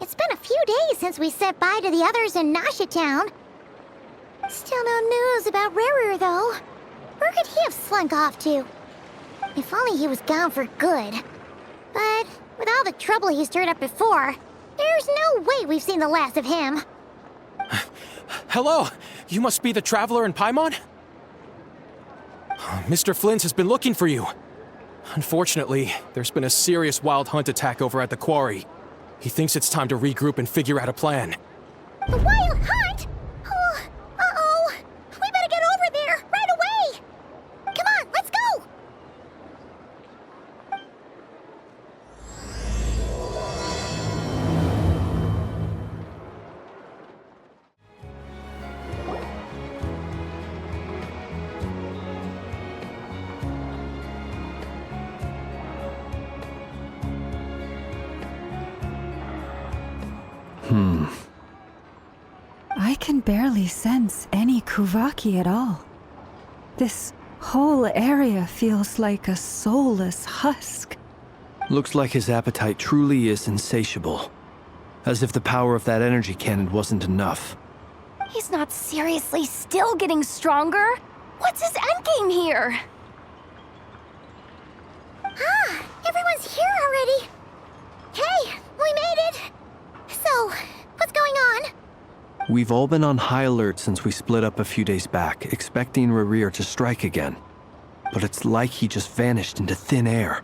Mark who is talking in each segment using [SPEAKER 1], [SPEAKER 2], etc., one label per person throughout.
[SPEAKER 1] It's been a few days since we said bye to the others in Nasha Town. Still no news about Rerir, though. Where could he have slunk off to? If only he was gone for good. But with all the trouble he stirred up before, there's no way we've seen the last of him.
[SPEAKER 2] Hello! You must be the traveler in Paimon? Mr. Flint has been looking for you. Unfortunately, there's been a serious wild hunt attack over at the quarry. He thinks it's time to regroup and figure out a plan.
[SPEAKER 1] The wild hunt? Oh, uh-oh. We better get over there, right away! Come on, let's go!
[SPEAKER 3] I can barely sense any Kuvaki at all. This whole area feels like a soulless husk.
[SPEAKER 4] Looks like his appetite truly is insatiable. As if the power of that energy cannon wasn't enough.
[SPEAKER 5] He's not seriously still getting stronger? What's his endgame here?
[SPEAKER 1] Ah, everyone's here already. Hey, we made it. So, what's going on?
[SPEAKER 4] We've all been on high alert since we split up a few days back, expecting Rerir to strike again. But it's like he just vanished into thin air.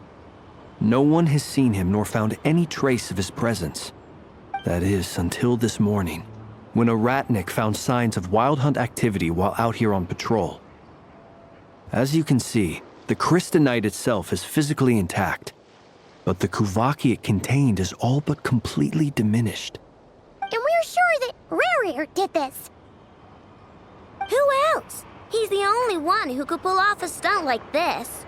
[SPEAKER 4] No one has seen him nor found any trace of his presence. That is, until this morning, when a ratnik found signs of wild hunt activity while out here on patrol. As you can see, the crystalline itself is physically intact, but the Kuvaki it contained is all but completely diminished.
[SPEAKER 1] And we're sure that Rerir did this.
[SPEAKER 6] Who else? He's the only one who could pull off a stunt like this.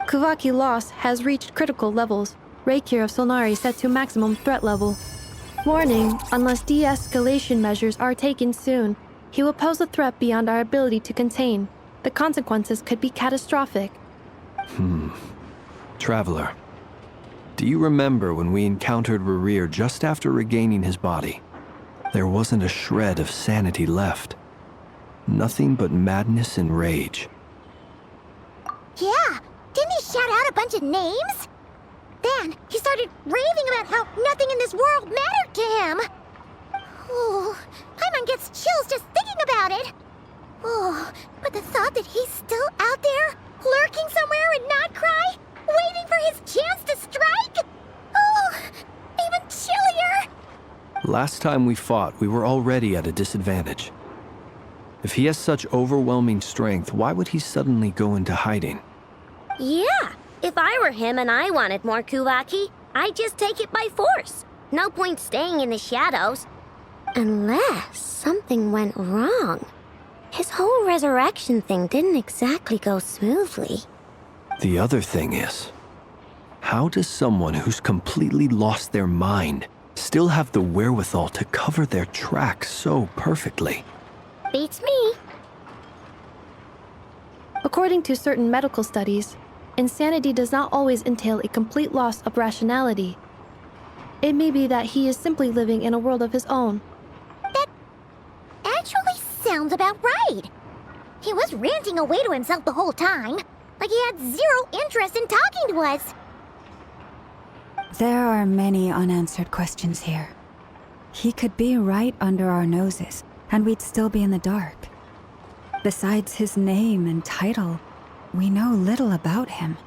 [SPEAKER 7] Kuvaki loss has reached critical levels. Rächer of Solnari set to maximum threat level. Warning, unless de-escalation measures are taken soon, he will pose a threat beyond our ability to contain. The consequences could be catastrophic.
[SPEAKER 4] Traveler, do you remember when we encountered Rerir just after regaining his body? There wasn't a shred of sanity left. Nothing but madness and rage.
[SPEAKER 1] Yeah, didn't he shout out a bunch of names? Then he started raving about how nothing in this world mattered to him. Oh, Paimon gets chills just thinking about it. Oh, but the thought that he's still out there, lurking somewhere in Nod-Krai, waiting for his chance to strike? Oh, even chillier.
[SPEAKER 4] Last time we fought, we were already at a disadvantage. If he has such overwhelming strength, why would he suddenly go into hiding?
[SPEAKER 6] Yeah, if I were him and I wanted more Kuvaki, I'd just take it by force. No point staying in the shadows. Unless something went wrong. His whole resurrection thing didn't exactly go smoothly.
[SPEAKER 4] The other thing is, how does someone who's completely lost their mind still have the wherewithal to cover their tracks so perfectly?
[SPEAKER 6] Beats me.
[SPEAKER 7] According to certain medical studies, insanity does not always entail a complete loss of rationality. It may be that he is simply living in a world of his own.
[SPEAKER 1] That actually sounds about right. He was ranting away to himself the whole time, like he had zero interest in talking to us.
[SPEAKER 3] There are many unanswered questions here. He could be right under our noses, and we'd still be in the dark. Besides his name and title, we know little about him.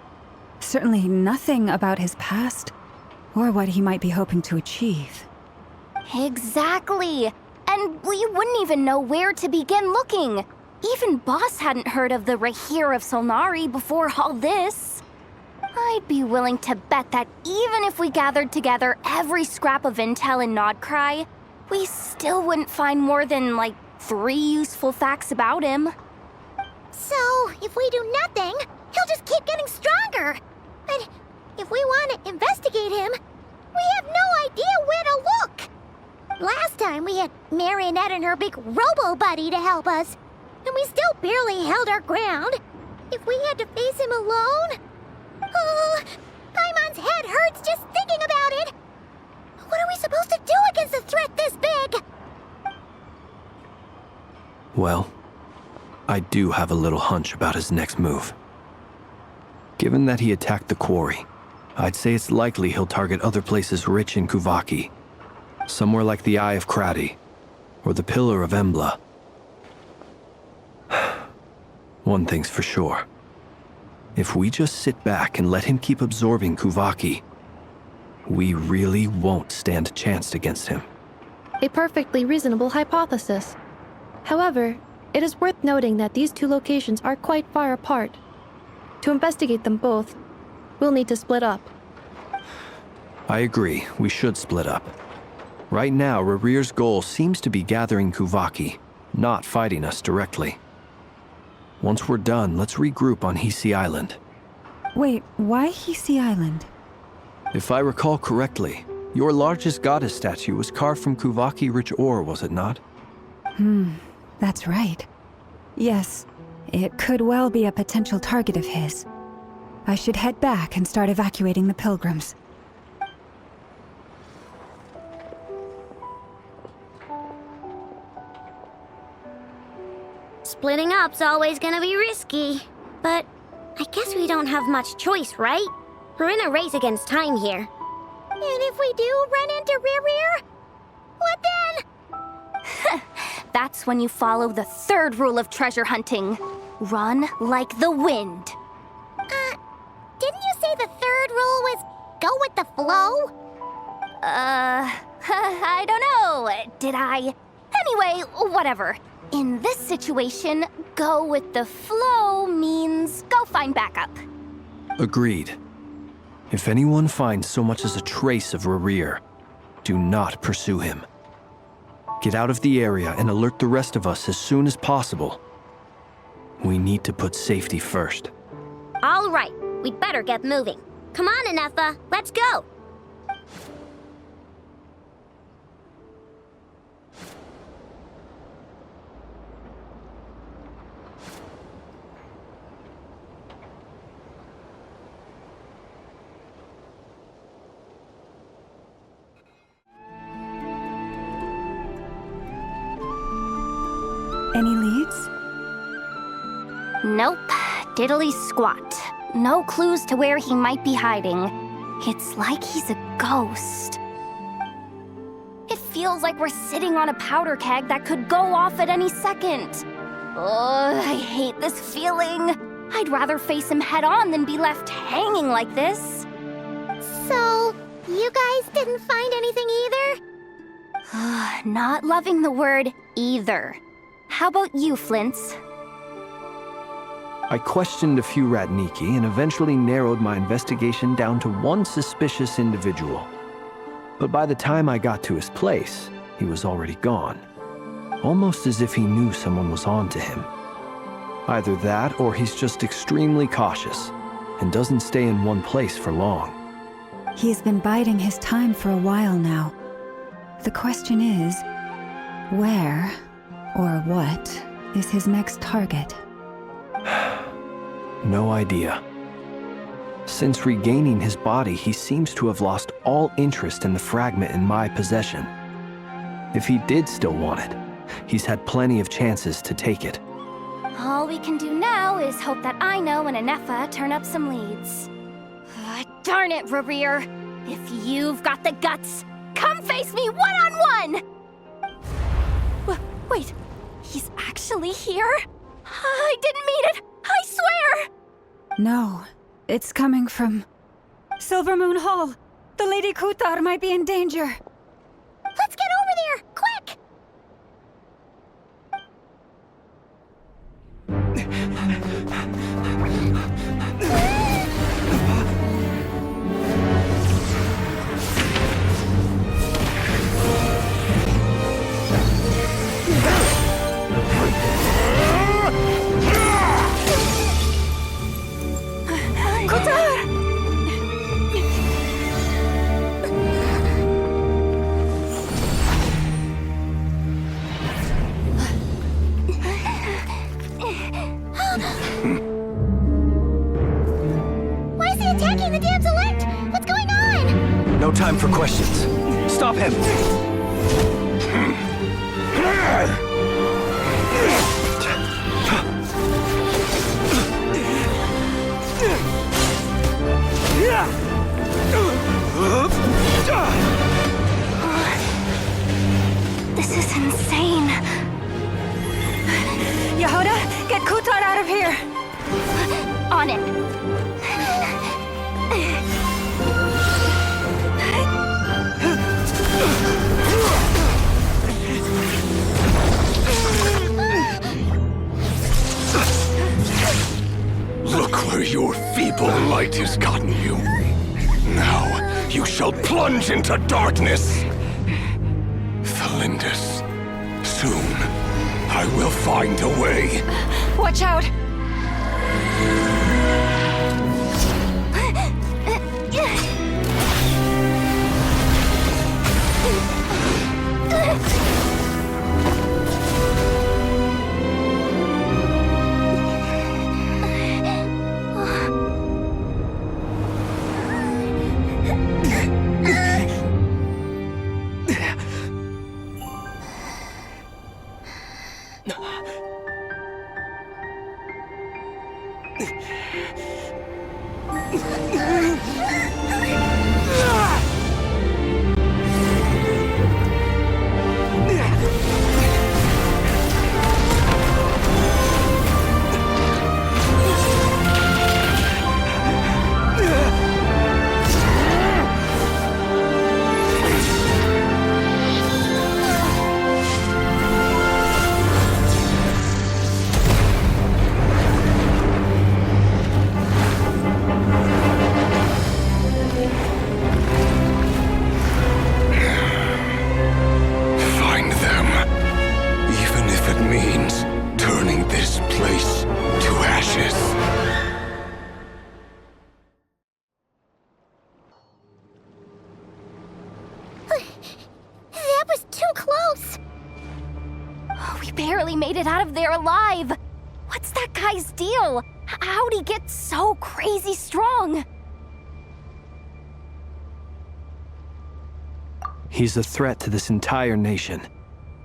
[SPEAKER 3] Certainly nothing about his past, or what he might be hoping to achieve.
[SPEAKER 5] Exactly. And we wouldn't even know where to begin looking. Even Boss hadn't heard of the Rächer of Solnari before all this. I'd be willing to bet that even if we gathered together every scrap of intel in Nod-Krai, we still wouldn't find more than, 3 useful facts about him.
[SPEAKER 1] So, if we do nothing, he'll just keep getting stronger. But if we want to investigate him, we have no idea where to look. Last time we had Marionette and her big robo-buddy to help us, and we still barely held our ground. If we had to face him alone... Oh, Paimon's head hurts just thinking about it. What are we
[SPEAKER 4] Well, I do have a little hunch about his next move. Given that he attacked the quarry, I'd say it's likely he'll target other places rich in Kuvaki. Somewhere like the Eye of Krati, or the Pillar of Embla. One thing's for sure. If we just sit back and let him keep absorbing Kuvaki, we really won't stand a chance against him.
[SPEAKER 7] A perfectly reasonable hypothesis. However, it is worth noting that these two locations are quite far apart. To investigate them both, we'll need to split up.
[SPEAKER 4] I agree, we should split up. Right now, Rerir's goal seems to be gathering Kuvaki, not fighting us directly. Once we're done, let's regroup on Hisi Island.
[SPEAKER 3] Wait, why Hisi Island?
[SPEAKER 4] If I recall correctly, your largest goddess statue was carved from Kuvaki-rich ore, was it not?
[SPEAKER 3] That's right. Yes, it could well be a potential target of his. I should head back and start evacuating the pilgrims.
[SPEAKER 6] Splitting up's always gonna be risky. But I guess we don't have much choice, right? We're in a race against time here.
[SPEAKER 1] And if we do run into Rerir, what then?
[SPEAKER 5] That's when you follow the third rule of treasure hunting. Run like the wind.
[SPEAKER 1] Didn't you say the third rule was go with the flow?
[SPEAKER 5] I don't know. Did I? Anyway, whatever. In this situation, go with the flow means go find backup.
[SPEAKER 4] Agreed. If anyone finds so much as a trace of Rerir, do not pursue him. Get out of the area and alert the rest of us as soon as possible. We need to put safety first.
[SPEAKER 6] All right, we'd better get moving. Come on, Inefa, let's go.
[SPEAKER 3] Any leads?
[SPEAKER 5] Nope. Diddly squat. No clues to where he might be hiding. It's like he's a ghost. It feels like we're sitting on a powder keg that could go off at any second. Ugh, I hate this feeling. I'd rather face him head on than be left hanging like this.
[SPEAKER 1] So, you guys didn't find anything either?
[SPEAKER 5] Not loving the word either. How about you, Flint's?
[SPEAKER 4] I questioned a few Ratniki and eventually narrowed my investigation down to one suspicious individual. But by the time I got to his place, he was already gone. Almost as if he knew someone was on to him. Either that or he's just extremely cautious and doesn't stay in one place for long.
[SPEAKER 3] He's been biding his time for a while now. The question is, where or what is his next target?
[SPEAKER 4] No idea. Since regaining his body, he seems to have lost all interest in the fragment in my possession. If he did still want it, he's had plenty of chances to take it.
[SPEAKER 5] All we can do now is hope that Aino and Inefa turn up some leads. Darn it, Rerir! If you've got the guts, come face me one-on-one! Wait, he's actually here? I didn't mean it! I swear!
[SPEAKER 3] No, it's coming from Silver Moon Hall. The Lady Kutar might be in danger.
[SPEAKER 1] Let's get over there, quick! Why is he attacking the damsel elect? What's going on?
[SPEAKER 4] No time for questions. Stop him!
[SPEAKER 8] you shall plunge into darkness. Thalindus, soon I will find a way.
[SPEAKER 3] Watch out!
[SPEAKER 5] Made it out of there alive. What's that guy's deal? How'd he get so crazy strong?
[SPEAKER 4] He's a threat to this entire nation.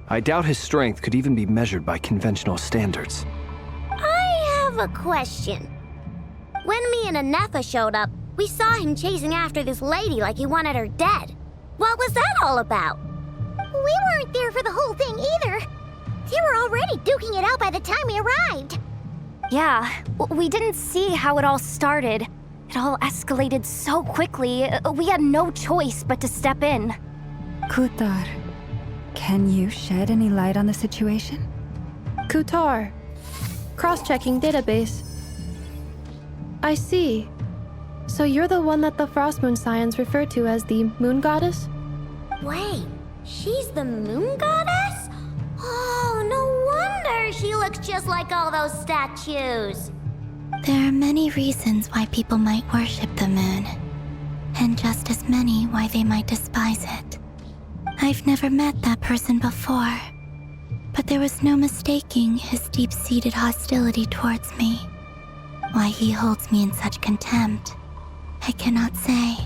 [SPEAKER 4] I doubt his strength could even be measured by conventional standards.
[SPEAKER 6] I have a question. When me and Anefa showed up, we saw him chasing after this lady like he wanted her dead. What was that all about?
[SPEAKER 1] We weren't there for the whole thing either. They were already duking it out by the time we arrived.
[SPEAKER 5] Yeah, we didn't see how it all started. It all escalated so quickly, we had no choice but to step in.
[SPEAKER 3] Kutar, can you shed any light on the situation?
[SPEAKER 7] Kutar. Cross-checking database. I see. So you're the one that the Frost Moon Scions refer to as the Moon Goddess?
[SPEAKER 6] Wait, she's the Moon Goddess? Oh, no wonder she looks just like all those statues.
[SPEAKER 9] There are many reasons why people might worship the moon, and just as many why they might despise it. I've never met that person before, but there was no mistaking his deep-seated hostility towards me. Why he holds me in such contempt, I cannot say.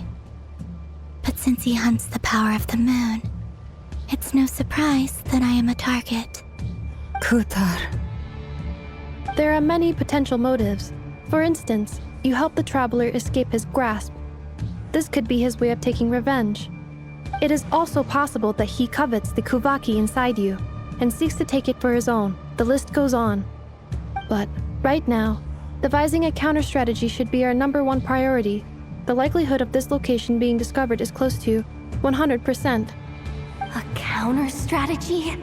[SPEAKER 9] But since he hunts the power of the moon, it's no surprise that I am a target.
[SPEAKER 3] Kutar.
[SPEAKER 7] There are many potential motives. For instance, you help the traveler escape his grasp. This could be his way of taking revenge. It is also possible that he covets the Kuvaki inside you and seeks to take it for his own. The list goes on. But right now, devising a counter-strategy should be our #1 priority. The likelihood of this location being discovered is close to 100%.
[SPEAKER 5] A counter-strategy?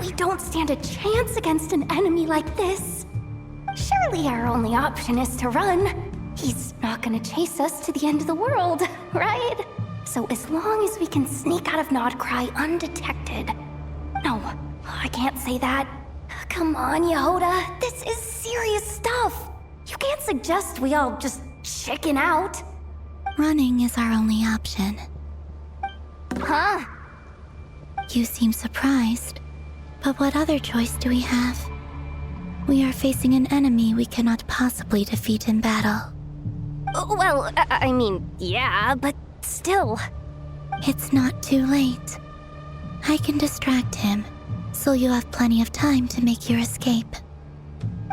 [SPEAKER 5] We don't stand a chance against an enemy like this. Surely our only option is to run. He's not gonna chase us to the end of the world, right? So as long as we can sneak out of Nod-Krai undetected... No, I can't say that. Come on, Yehoda, this is serious stuff. You can't suggest we all just chicken out.
[SPEAKER 9] Running is our only option.
[SPEAKER 5] Huh?
[SPEAKER 9] You seem surprised, but what other choice do we have? We are facing an enemy we cannot possibly defeat in battle.
[SPEAKER 5] Well, I mean, yeah, but still.
[SPEAKER 9] It's not too late. I can distract him, so you have plenty of time to make your escape.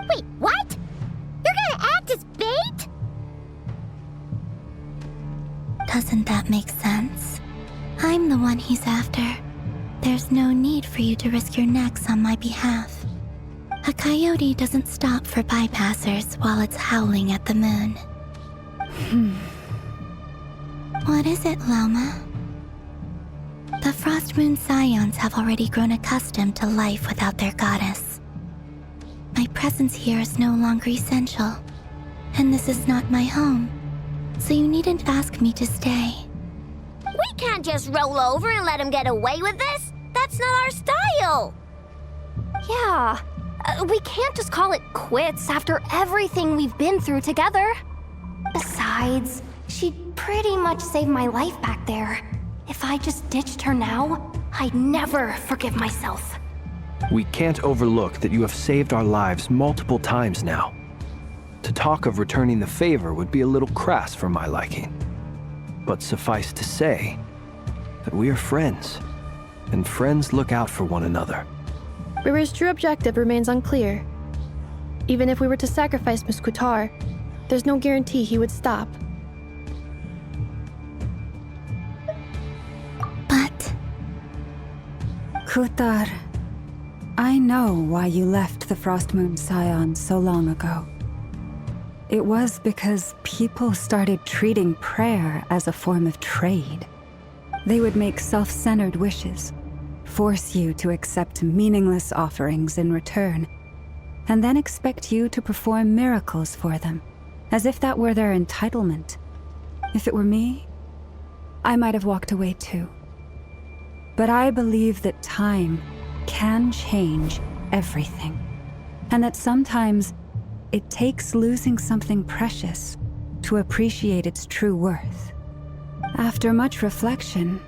[SPEAKER 1] Wait, what? You're gonna act as bait?
[SPEAKER 9] Doesn't that make sense? I'm the one he's after. There's no need for you to risk your necks on my behalf. A coyote doesn't stop for bypassers while it's howling at the moon. What is it, Loma? The Frost Moon Scions have already grown accustomed to life without their goddess. My presence here is no longer essential, and this is not my home, so you needn't ask me to stay.
[SPEAKER 6] We can't just roll over and let him get away with this. That's not our style.
[SPEAKER 5] Yeah, we can't just call it quits after everything we've been through together. Besides, she'd pretty much saved my life back there. If I just ditched her now, I'd never forgive myself.
[SPEAKER 4] We can't overlook that you have saved our lives multiple times now. To talk of returning the favor would be a little crass for my liking. But suffice to say that we are friends, and friends look out for one another.
[SPEAKER 7] Rerir's true objective remains unclear. Even if we were to sacrifice Miss Kutar, there's no guarantee he would stop.
[SPEAKER 9] But
[SPEAKER 3] Kutar, I know why you left the Frost Moon Scions so long ago. It was because people started treating prayer as a form of trade. They would make self-centered wishes, force you to accept meaningless offerings in return, and then expect you to perform miracles for them, as if that were their entitlement. If it were me, I might have walked away too. But I believe that time can change everything, and that sometimes it takes losing something precious to appreciate its true worth. After much reflection,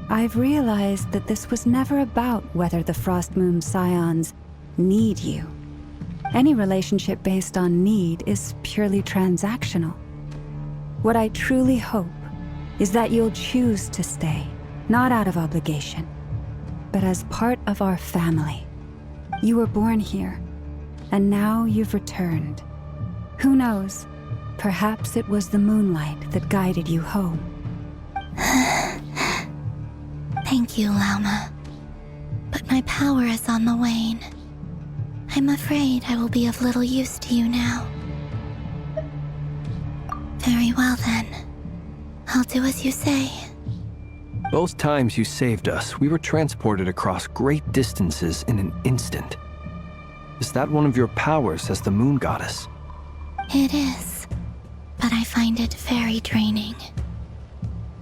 [SPEAKER 3] I've realized that this was never about whether the Frost Moon Scions need you. Any relationship based on need is purely transactional. What I truly hope is that you'll choose to stay, not out of obligation, but as part of our family. You were born here, and now you've returned. Who knows? Perhaps it was the moonlight that guided you home.
[SPEAKER 9] thank you, Lauma. But my power is on the wane. I'm afraid I will be of little use to you now. Very well then. I'll do as you say.
[SPEAKER 4] Both times you saved us, we were transported across great distances in an instant. Is that one of your powers as the moon goddess?
[SPEAKER 9] It is, but I find it very draining.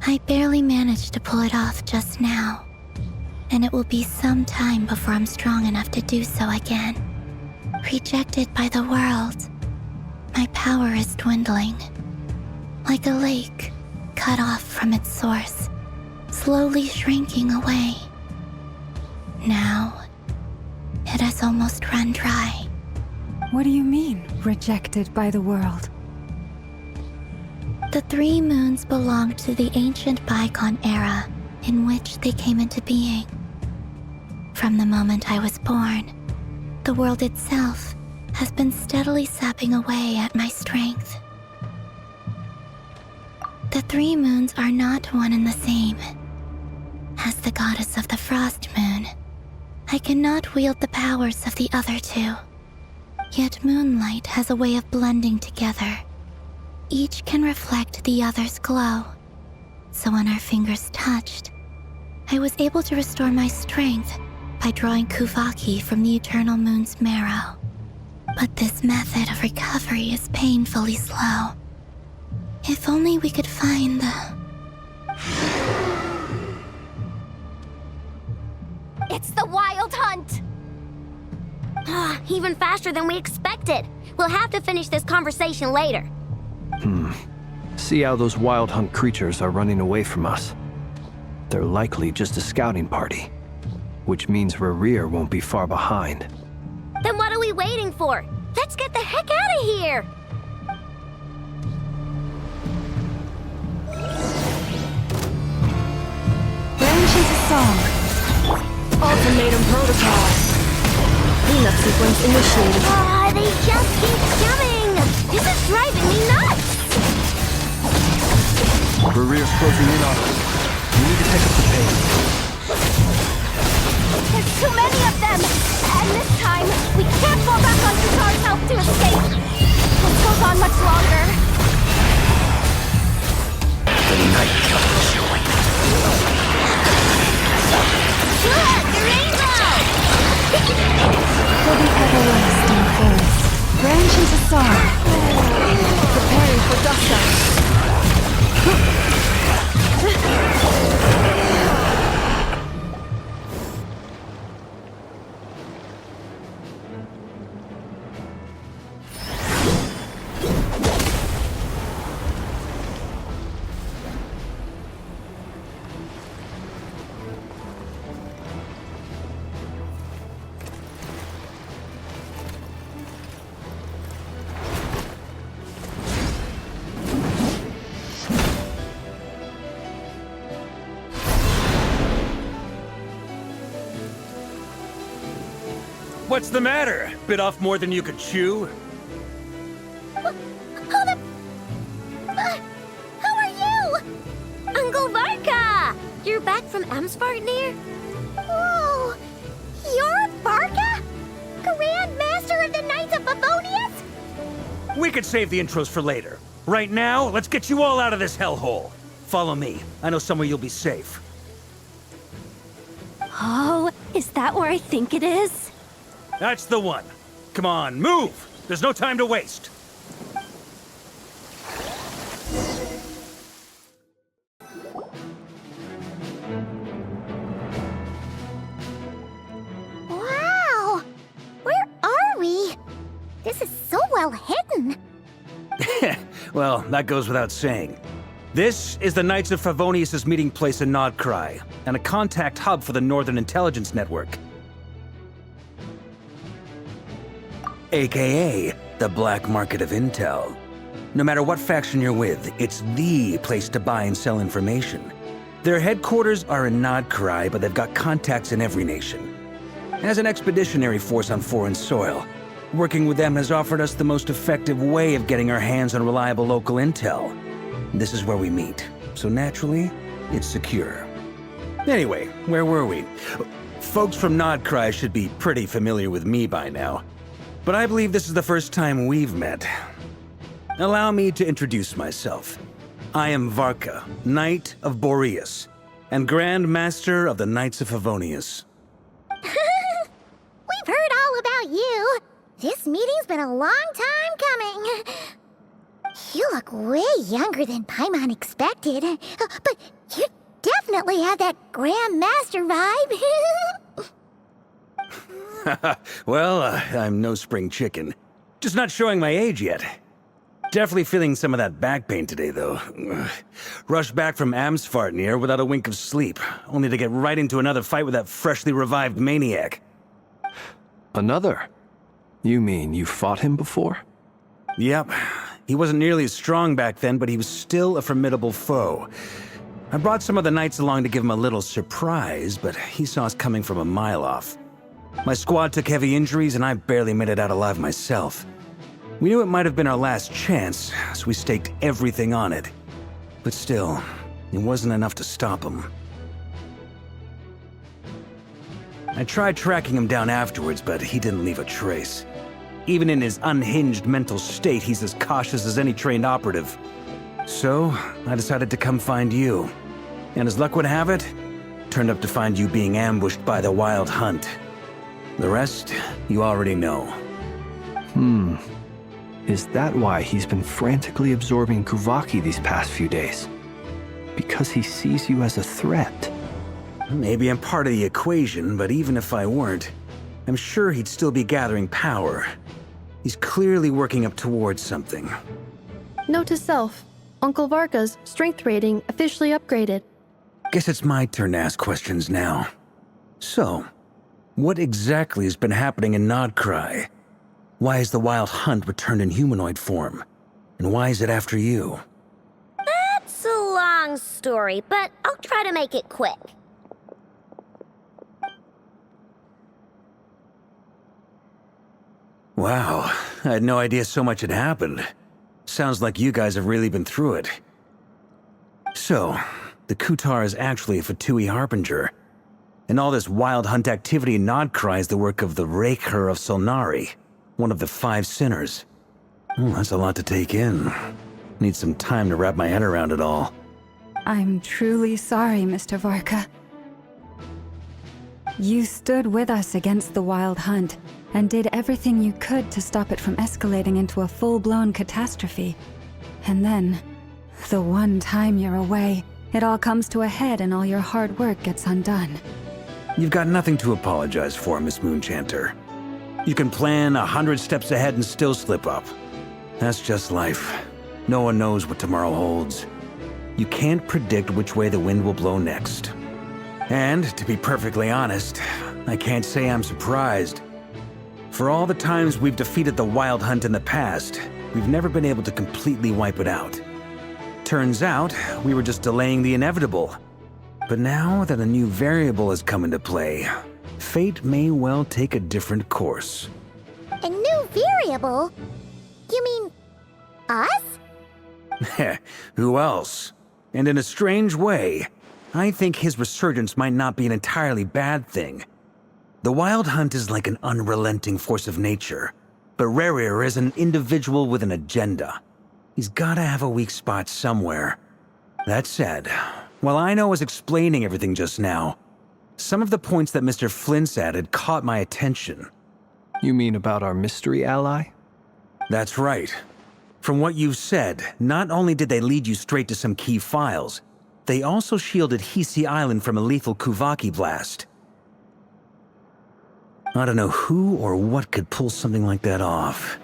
[SPEAKER 9] I barely managed to pull it off just now, and it will be some time before I'm strong enough to do so again. Rejected by the world, my power is dwindling. Like a lake, cut off from its source, slowly shrinking away. Now, it has almost run dry.
[SPEAKER 3] What do you mean, rejected by the world?
[SPEAKER 9] The 3 moons belonged to the ancient bygone era in which they came into being. From the moment I was born, the world itself has been steadily sapping away at my strength. The 3 moons are not one and the same. As the goddess of the Frost Moon, I cannot wield the powers of the other 2. Yet moonlight has a way of blending together. Each can reflect the other's glow. So when our fingers touched, I was able to restore my strength by drawing Kuvaki from the eternal moon's marrow. But this method of recovery is painfully slow. If only we could find the...
[SPEAKER 5] It's the Wild Hunt!
[SPEAKER 6] Even faster than we expected. We'll have to finish this conversation later.
[SPEAKER 4] See how those wild hunt creatures are running away from us. They're likely just a scouting party, which means Rerir won't be far behind.
[SPEAKER 6] Then what are we waiting for? Let's get the heck out of here!
[SPEAKER 3] Branches a song.
[SPEAKER 7] Ultimatum protocol. Cleanup sequence initiated.
[SPEAKER 6] They just keep coming! This is driving me nuts!
[SPEAKER 4] Rerir's closing in on us. We need to pick up the pace.
[SPEAKER 5] There's too many of them! And this time, we can't fall back on Kutar's help to escape! This goes on much longer.
[SPEAKER 8] The night comes join.
[SPEAKER 6] Look! The rainbow!
[SPEAKER 3] We'll be everlasting in the forest. Branches a song.
[SPEAKER 7] Preparing for dusk up.
[SPEAKER 10] What's the matter? Bit off more than you could chew?
[SPEAKER 1] Who are you?
[SPEAKER 6] Uncle Varka! You're back from Amsvartnir?
[SPEAKER 1] Whoa! You're Varka? Grand Master of the Knights of Favonius?
[SPEAKER 10] We could save the intros for later. Right now, let's get you all out of this hellhole. Follow me. I know somewhere you'll be safe.
[SPEAKER 5] Oh, is that where I think it is?
[SPEAKER 10] That's the one. Come on, move! There's no time to waste.
[SPEAKER 1] Wow! Where are we? This is so well hidden.
[SPEAKER 10] Well, that goes without saying. This is the Knights of Favonius' meeting place in Nod-Krai, and a contact hub for the Northern Intelligence Network. AKA, the black market of intel. No matter what faction you're with, it's the place to buy and sell information. Their headquarters are in Nod-Krai, but they've got contacts in every nation. As an expeditionary force on foreign soil, working with them has offered us the most effective way of getting our hands on reliable local intel. This is where we meet, so naturally, it's secure. Anyway, where were we? Folks from Nod-Krai should be pretty familiar with me by now, but I believe this is the first time we've met. Allow me to introduce myself. I am Varka, Knight of Boreas, and Grand Master of the Knights of Favonius.
[SPEAKER 1] We've heard all about you. This meeting's been a long time coming. You look way younger than Paimon expected, but you definitely have that Grand Master vibe.
[SPEAKER 10] Well, I'm no spring chicken. Just not showing my age yet. Definitely feeling some of that back pain today, though. Rushed back from Amsvartnir without a wink of sleep, only to get right into another fight with that freshly revived maniac.
[SPEAKER 4] Another? You mean you fought him before?
[SPEAKER 10] Yep. He wasn't nearly as strong back then, but he was still a formidable foe. I brought some of the knights along to give him a little surprise, but he saw us coming from a mile off. My squad took heavy injuries, and I barely made it out alive myself. We knew it might have been our last chance, so we staked everything on it. But still, it wasn't enough to stop him. I tried tracking him down afterwards, but he didn't leave a trace. Even in his unhinged mental state, he's as cautious as any trained operative. So, I decided to come find you. And as luck would have it, turned up to find you being ambushed by the Wild Hunt. The rest, you already know.
[SPEAKER 4] Is that why he's been frantically absorbing Kuvaki these past few days? Because he sees you as a threat?
[SPEAKER 10] Maybe I'm part of the equation, but even if I weren't, I'm sure he'd still be gathering power. He's clearly working up towards something.
[SPEAKER 7] Note to self, Uncle Varka's strength rating officially upgraded.
[SPEAKER 10] Guess it's my turn to ask questions now. So, what exactly has been happening in Nod-Krai? Why has the Wild Hunt returned in humanoid form? And why is it after you?
[SPEAKER 6] That's a long story, but I'll try to make it quick.
[SPEAKER 10] Wow, I had no idea so much had happened. Sounds like you guys have really been through it. So, the Kutar is actually a Fatui Harbinger. And all this Wild Hunt activity in Nod-Krai is the work of the Rächer of Solnari, one of the 5 sinners. That's a lot to take in. Need some time to wrap my head around it all.
[SPEAKER 3] I'm truly sorry, Mr. Varka. You stood with us against the Wild Hunt, and did everything you could to stop it from escalating into a full-blown catastrophe. And then, the one time you're away, it all comes to a head and all your hard work gets undone.
[SPEAKER 10] You've got nothing to apologize for, Miss Moonchanter. You can plan 100 steps ahead and still slip up. That's just life. No one knows what tomorrow holds. You can't predict which way the wind will blow next. And, to be perfectly honest, I can't say I'm surprised. For all the times we've defeated the Wild Hunt in the past, we've never been able to completely wipe it out. Turns out, we were just delaying the inevitable. But now that a new variable has come into play, fate may well take a different course.
[SPEAKER 1] A new variable? You mean us?
[SPEAKER 10] Who else? And in a strange way, I think his resurgence might not be an entirely bad thing. The Wild Hunt is like an unrelenting force of nature, but Rerir is an individual with an agenda. He's gotta have a weak spot somewhere. That said, while I was explaining everything just now, some of the points that Mr. Flint's added caught my attention.
[SPEAKER 4] You mean about our mystery ally?
[SPEAKER 10] That's right. From what you've said, not only did they lead you straight to some key files, they also shielded Hisi Island from a lethal Kuvaki blast. I don't know who or what could pull something like that off.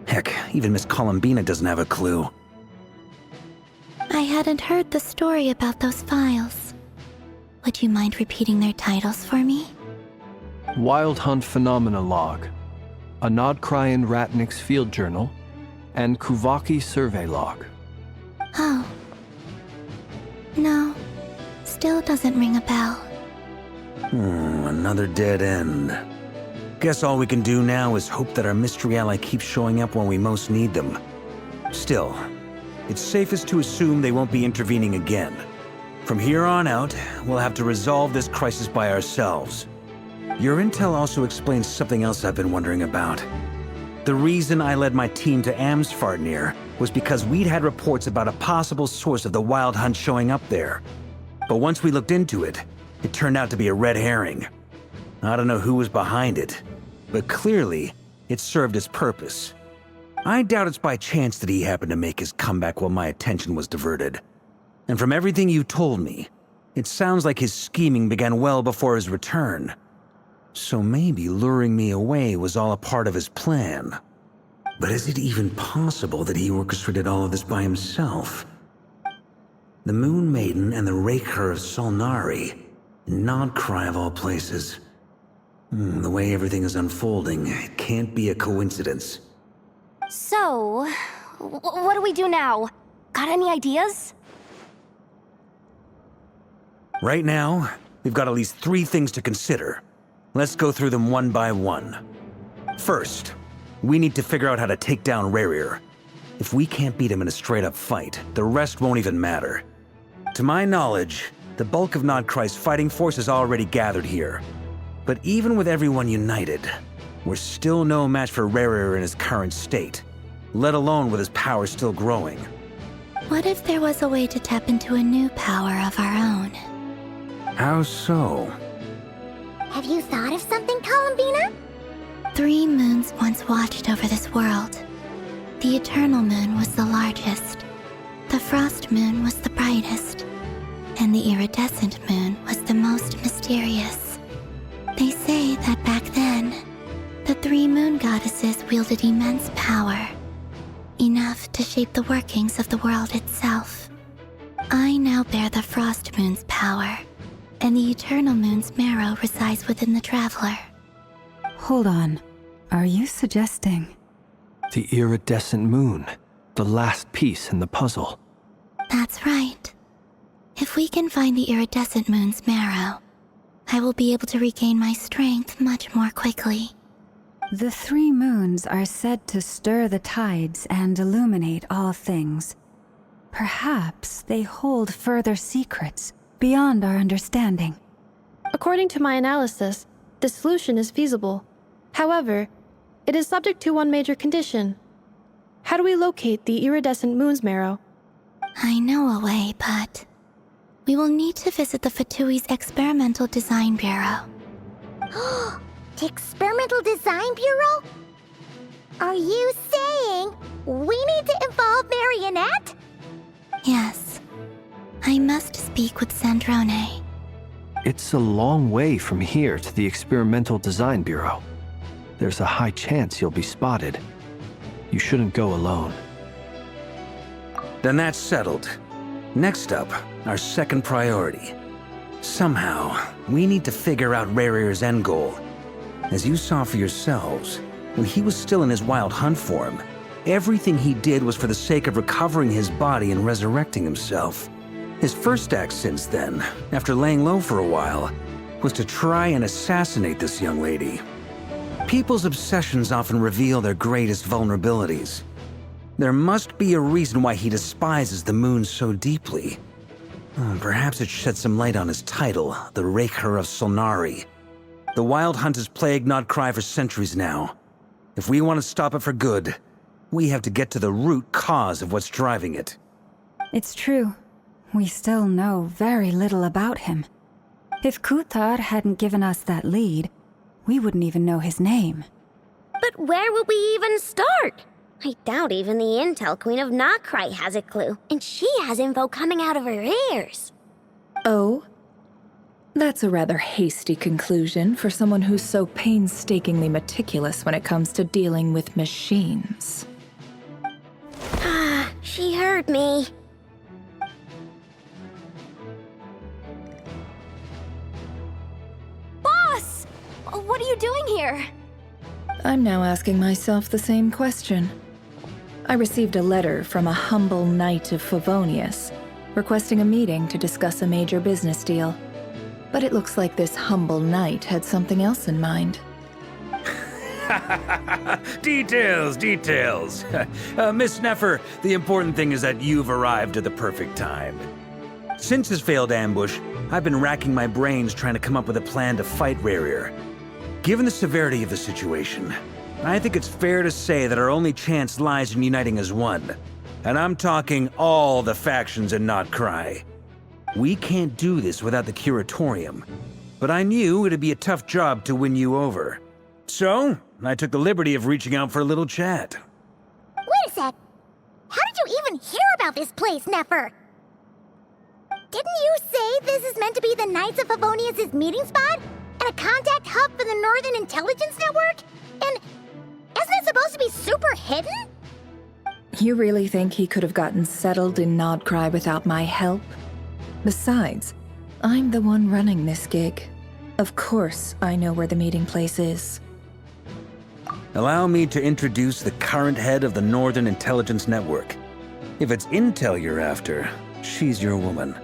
[SPEAKER 10] Heck, even Miss Columbina doesn't have a clue.
[SPEAKER 9] I hadn't heard the story about those files. Would you mind repeating their titles for me?
[SPEAKER 4] Wild Hunt Phenomena Log, a Nod-Krai and Ratnik's Field Journal, and Kuvaki Survey Log.
[SPEAKER 9] Oh. No, still doesn't ring a bell.
[SPEAKER 10] Another dead end. Guess all we can do now is hope that our mystery ally keeps showing up when we most need them. Still, it's safest to assume they won't be intervening again. From here on out, we'll have to resolve this crisis by ourselves. Your intel also explains something else I've been wondering about. The reason I led my team to Amsfarnir was because we'd had reports about a possible source of the Wild Hunt showing up there. But once we looked into it, it turned out to be a red herring. I don't know who was behind it, but clearly, it served its purpose. I doubt it's by chance that he happened to make his comeback while my attention was diverted. And from everything you told me, it sounds like his scheming began well before his return. So maybe luring me away was all a part of his plan. But is it even possible that he orchestrated all of this by himself? The Moon Maiden and the Rächer of Solnari, Nod-Krai of all places. The way everything is unfolding, it can't be a coincidence.
[SPEAKER 5] So, what do we do now? Got any ideas?
[SPEAKER 10] Right now, we've got at least 3 things to consider. Let's go through them one by one. First, we need to figure out how to take down Rerir. If we can't beat him in a straight-up fight, the rest won't even matter. To my knowledge, the bulk of Nod-Krai's fighting force is already gathered here. But even with everyone united, we're still no match for Rerir in his current state, let alone with his power still growing.
[SPEAKER 9] What if there was a way to tap into a new power of our own?
[SPEAKER 10] How so?
[SPEAKER 1] Have you thought of something, Columbina?
[SPEAKER 9] 3 moons once watched over this world. The Eternal Moon was the largest. The Frost Moon was the brightest. And the Iridescent Moon was the most mysterious. They say that back then, the 3 moon goddesses wielded immense power, enough to shape the workings of the world itself. I now bear the Frost Moon's power, and the Eternal Moon's marrow resides within the Traveler.
[SPEAKER 3] Hold on. Are you suggesting?
[SPEAKER 4] The iridescent moon, the last piece in the puzzle.
[SPEAKER 9] That's right. If we can find the Iridescent Moon's marrow, I will be able to regain my strength much more quickly.
[SPEAKER 3] The 3 moons are said to stir the tides and illuminate all things. Perhaps they hold further secrets beyond our understanding.
[SPEAKER 7] According to my analysis, the solution is feasible. However, it is subject to one major condition. How do we locate the Iridescent Moon's marrow?
[SPEAKER 9] I know a way, but we will need to visit the Fatui's Experimental Design Bureau.
[SPEAKER 1] The Experimental Design Bureau? Are you saying we need to involve Marionette?
[SPEAKER 9] Yes. I must speak with Sandrone.
[SPEAKER 4] It's a long way from here to the Experimental Design Bureau. There's a high chance you'll be spotted. You shouldn't go alone.
[SPEAKER 10] Then that's settled. Next up, our second priority. Somehow, we need to figure out Rerir's end goal. As you saw for yourselves, when he was still in his Wild Hunt form, everything he did was for the sake of recovering his body and resurrecting himself. His first act since then, after laying low for a while, was to try and assassinate this young lady. People's obsessions often reveal their greatest vulnerabilities. There must be a reason why he despises the moon so deeply. Perhaps it sheds some light on his title, the Rächer of Solnari. The Wild Hunt has plagued Nod-Krai for centuries now. If we want to stop it for good, we have to get to the root cause of what's driving it.
[SPEAKER 3] It's true. We still know very little about him. If Kuthar hadn't given us that lead, we wouldn't even know his name.
[SPEAKER 6] But where would we even start? I doubt even the Intel Queen of Nod-Krai has a clue, and she has info coming out of her ears.
[SPEAKER 11] Oh? That's a rather hasty conclusion for someone who's so painstakingly meticulous when it comes to dealing with machines.
[SPEAKER 6] She heard me.
[SPEAKER 5] Boss! What are you doing here?
[SPEAKER 11] I'm now asking myself the same question. I received a letter from a humble knight of Favonius, requesting a meeting to discuss a major business deal. But it looks like this humble knight had something else in mind.
[SPEAKER 10] Details. Miss Neffer, the important thing is that you've arrived at the perfect time. Since his failed ambush, I've been racking my brains trying to come up with a plan to fight Rerir. Given the severity of the situation, I think it's fair to say that our only chance lies in uniting as one. And I'm talking all the factions in Nod-Krai. We can't do this without the Curatorium, but I knew it'd be a tough job to win you over. So, I took the liberty of reaching out for a little chat.
[SPEAKER 1] Wait a sec. How did you even hear about this place, Neffer? Didn't you say this is meant to be the Knights of Favonius' meeting spot? And a contact hub for the Northern Intelligence Network? And isn't it supposed to be super hidden?
[SPEAKER 11] You really think he could have gotten settled in Nod-Krai without my help? Besides, I'm the one running this gig. Of course I know where the meeting place is.
[SPEAKER 10] Allow me to introduce the current head of the Northern Intelligence Network. If it's intel you're after, she's your woman.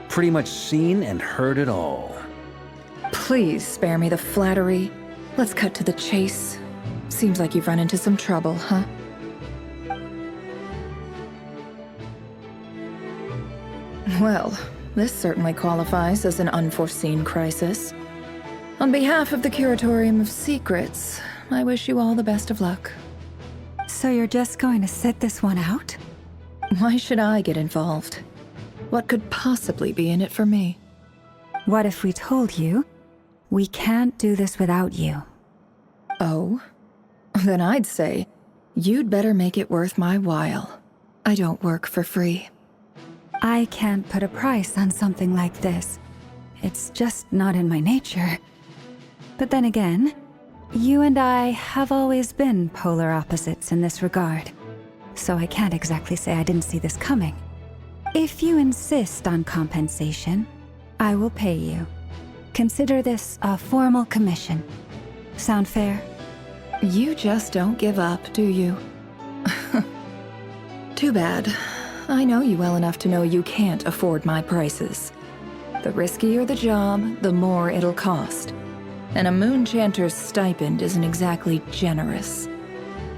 [SPEAKER 10] Pretty much seen and heard it all.
[SPEAKER 11] Please spare me the flattery. Let's cut to the chase. Seems like you've run into some trouble, huh? Well, this certainly qualifies as an unforeseen crisis. On behalf of the Curatorium of Secrets, I wish you all the best of luck.
[SPEAKER 3] So you're just going to sit this one out?
[SPEAKER 11] Why should I get involved? What could possibly be in it for me?
[SPEAKER 3] What if we told you we can't do this without you?
[SPEAKER 11] Oh? Then I'd say you'd better make it worth my while. I don't work for free.
[SPEAKER 3] I can't put a price on something like this. It's just not in my nature. But then again, you and I have always been polar opposites in this regard. So I can't exactly say I didn't see this coming. If you insist on compensation, I will pay you. Consider this a formal commission. Sound fair?
[SPEAKER 11] You just don't give up, do you? Too bad. I know you well enough to know you can't afford my prices. The riskier the job, the more it'll cost. And a moon chanter's stipend isn't exactly generous.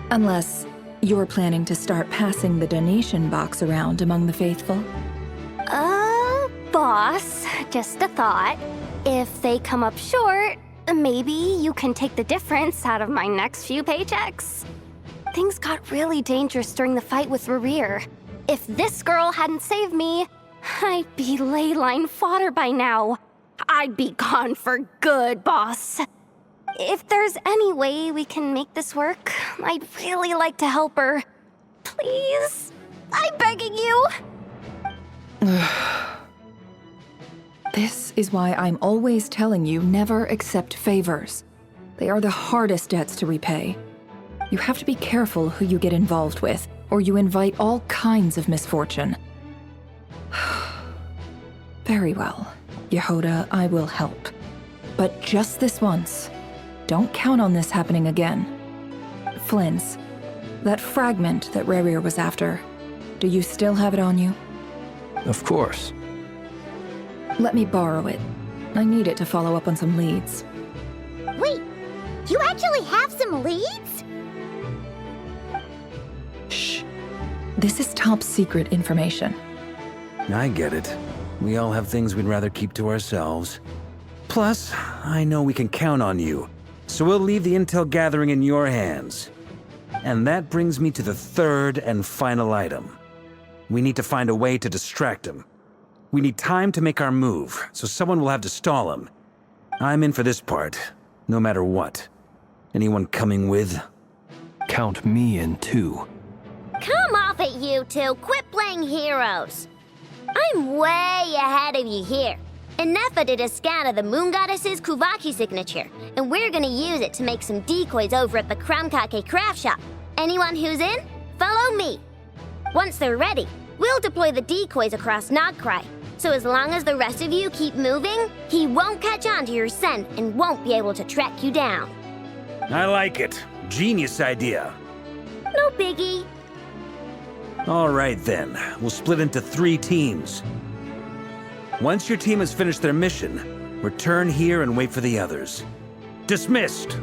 [SPEAKER 11] Unless you're planning to start passing the donation box around among the faithful.
[SPEAKER 5] Boss, just a thought. If they come up short, maybe you can take the difference out of my next few paychecks. Things got really dangerous during the fight with Rerir. If this girl hadn't saved me, I'd be ley line fodder by now. I'd be gone for good, boss. If there's any way we can make this work, I'd really like to help her. Please? I'm begging you.
[SPEAKER 11] This is why I'm always telling you never accept favors. They are the hardest debts to repay. You have to be careful who you get involved with, or you invite all kinds of misfortune. Very well, Yehoda, I will help. But just this once. Don't count on this happening again. Flynn's, that fragment that Rerir was after, do you still have it on you?
[SPEAKER 4] Of course.
[SPEAKER 11] Let me borrow it. I need it to follow up on some leads.
[SPEAKER 1] Wait, you actually have some leads?
[SPEAKER 11] Shh. This is top secret information.
[SPEAKER 10] I get it. We all have things we'd rather keep to ourselves. Plus, I know we can count on you, so we'll leave the intel gathering in your hands. And that brings me to the third and final item. We need to find a way to distract him. We need time to make our move, so someone will have to stall him. I'm in for this part, no matter what. Anyone coming with?
[SPEAKER 4] Count me in too.
[SPEAKER 6] Come off it, you two. Quit playing heroes. I'm way ahead of you here. Nefa did a scan of the moon goddess's Kuvaki signature, and we're gonna use it to make some decoys over at the Kramkake craft shop. Anyone who's in, follow me. Once they're ready, we'll deploy the decoys across Nod-Krai. So as long as the rest of you keep moving, he won't catch on to your scent and won't be able to track you down.
[SPEAKER 10] I like it. Genius idea.
[SPEAKER 6] No biggie.
[SPEAKER 10] All right then, we'll split into 3 teams. Once your team has finished their mission, return here and wait for the others. Dismissed!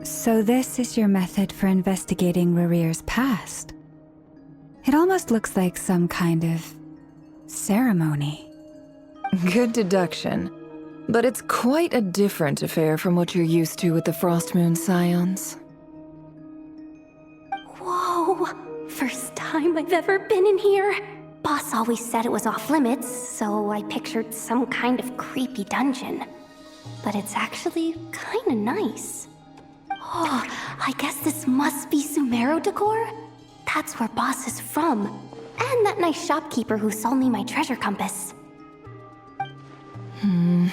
[SPEAKER 3] So this is your method for investigating Rerir's past. It almost looks like some kind of ceremony.
[SPEAKER 11] Good deduction. But it's quite a different affair from what you're used to with the Frost Moon Scions.
[SPEAKER 5] Whoa! First time I've ever been in here. Boss always said it was off limits, so I pictured some kind of creepy dungeon. But it's actually kinda nice. Oh, I guess this must be Sumero decor? That's where Boss is from. And that nice shopkeeper who sold me my treasure compass.
[SPEAKER 3] I'm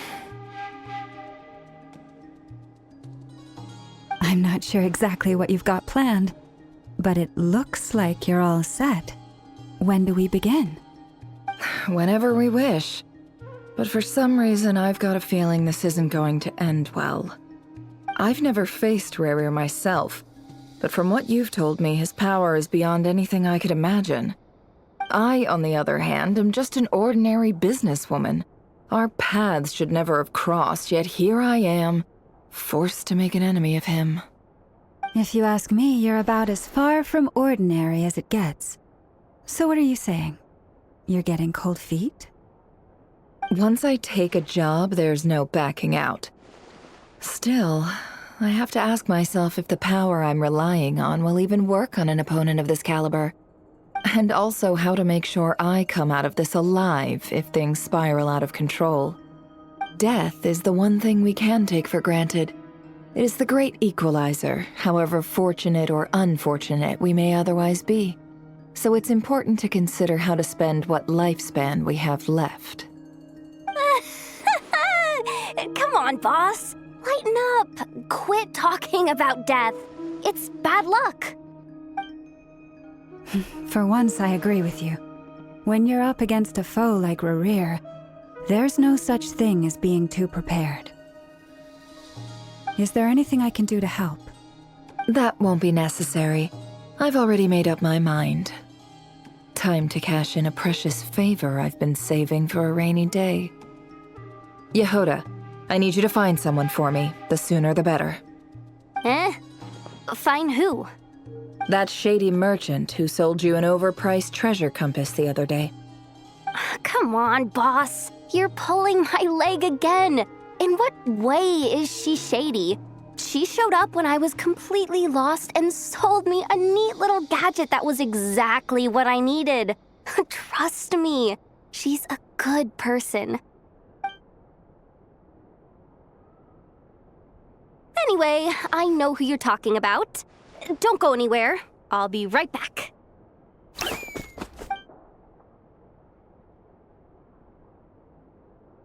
[SPEAKER 3] not sure exactly what you've got planned, but it looks like you're all set. When do we begin?
[SPEAKER 11] Whenever we wish. But for some reason, I've got a feeling this isn't going to end well. I've never faced Rerir myself, but from what you've told me, his power is beyond anything I could imagine. I, on the other hand, am just an ordinary businesswoman. Our paths should never have crossed, yet here I am, forced to make an enemy of him.
[SPEAKER 3] If you ask me, you're about as far from ordinary as it gets. So what are you saying? You're getting cold feet?
[SPEAKER 11] Once I take a job, there's no backing out. Still, I have to ask myself if the power I'm relying on will even work on an opponent of this caliber. And also how to make sure I come out of this alive if things spiral out of control. Death is the one thing we can take for granted. It is the great equalizer, however fortunate or unfortunate we may otherwise be. So it's important to consider how to spend what lifespan we have left.
[SPEAKER 5] Come on, boss. Lighten up. Quit talking about death. It's bad luck.
[SPEAKER 3] For once, I agree with you. When you're up against a foe like Rerir, there's no such thing as being too prepared. Is there anything I can do to help?
[SPEAKER 11] That won't be necessary. I've already made up my mind. Time to cash in a precious favor I've been saving for a rainy day. Yehoda, I need you to find someone for me. The sooner the better.
[SPEAKER 5] Find who?
[SPEAKER 11] That shady merchant who sold you an overpriced treasure compass the other day.
[SPEAKER 5] Come on, boss. You're pulling my leg again. In what way is she shady? She showed up when I was completely lost and sold me a neat little gadget that was exactly what I needed. Trust me, she's a good person. Anyway, I know who you're talking about. Don't go anywhere. I'll be right back.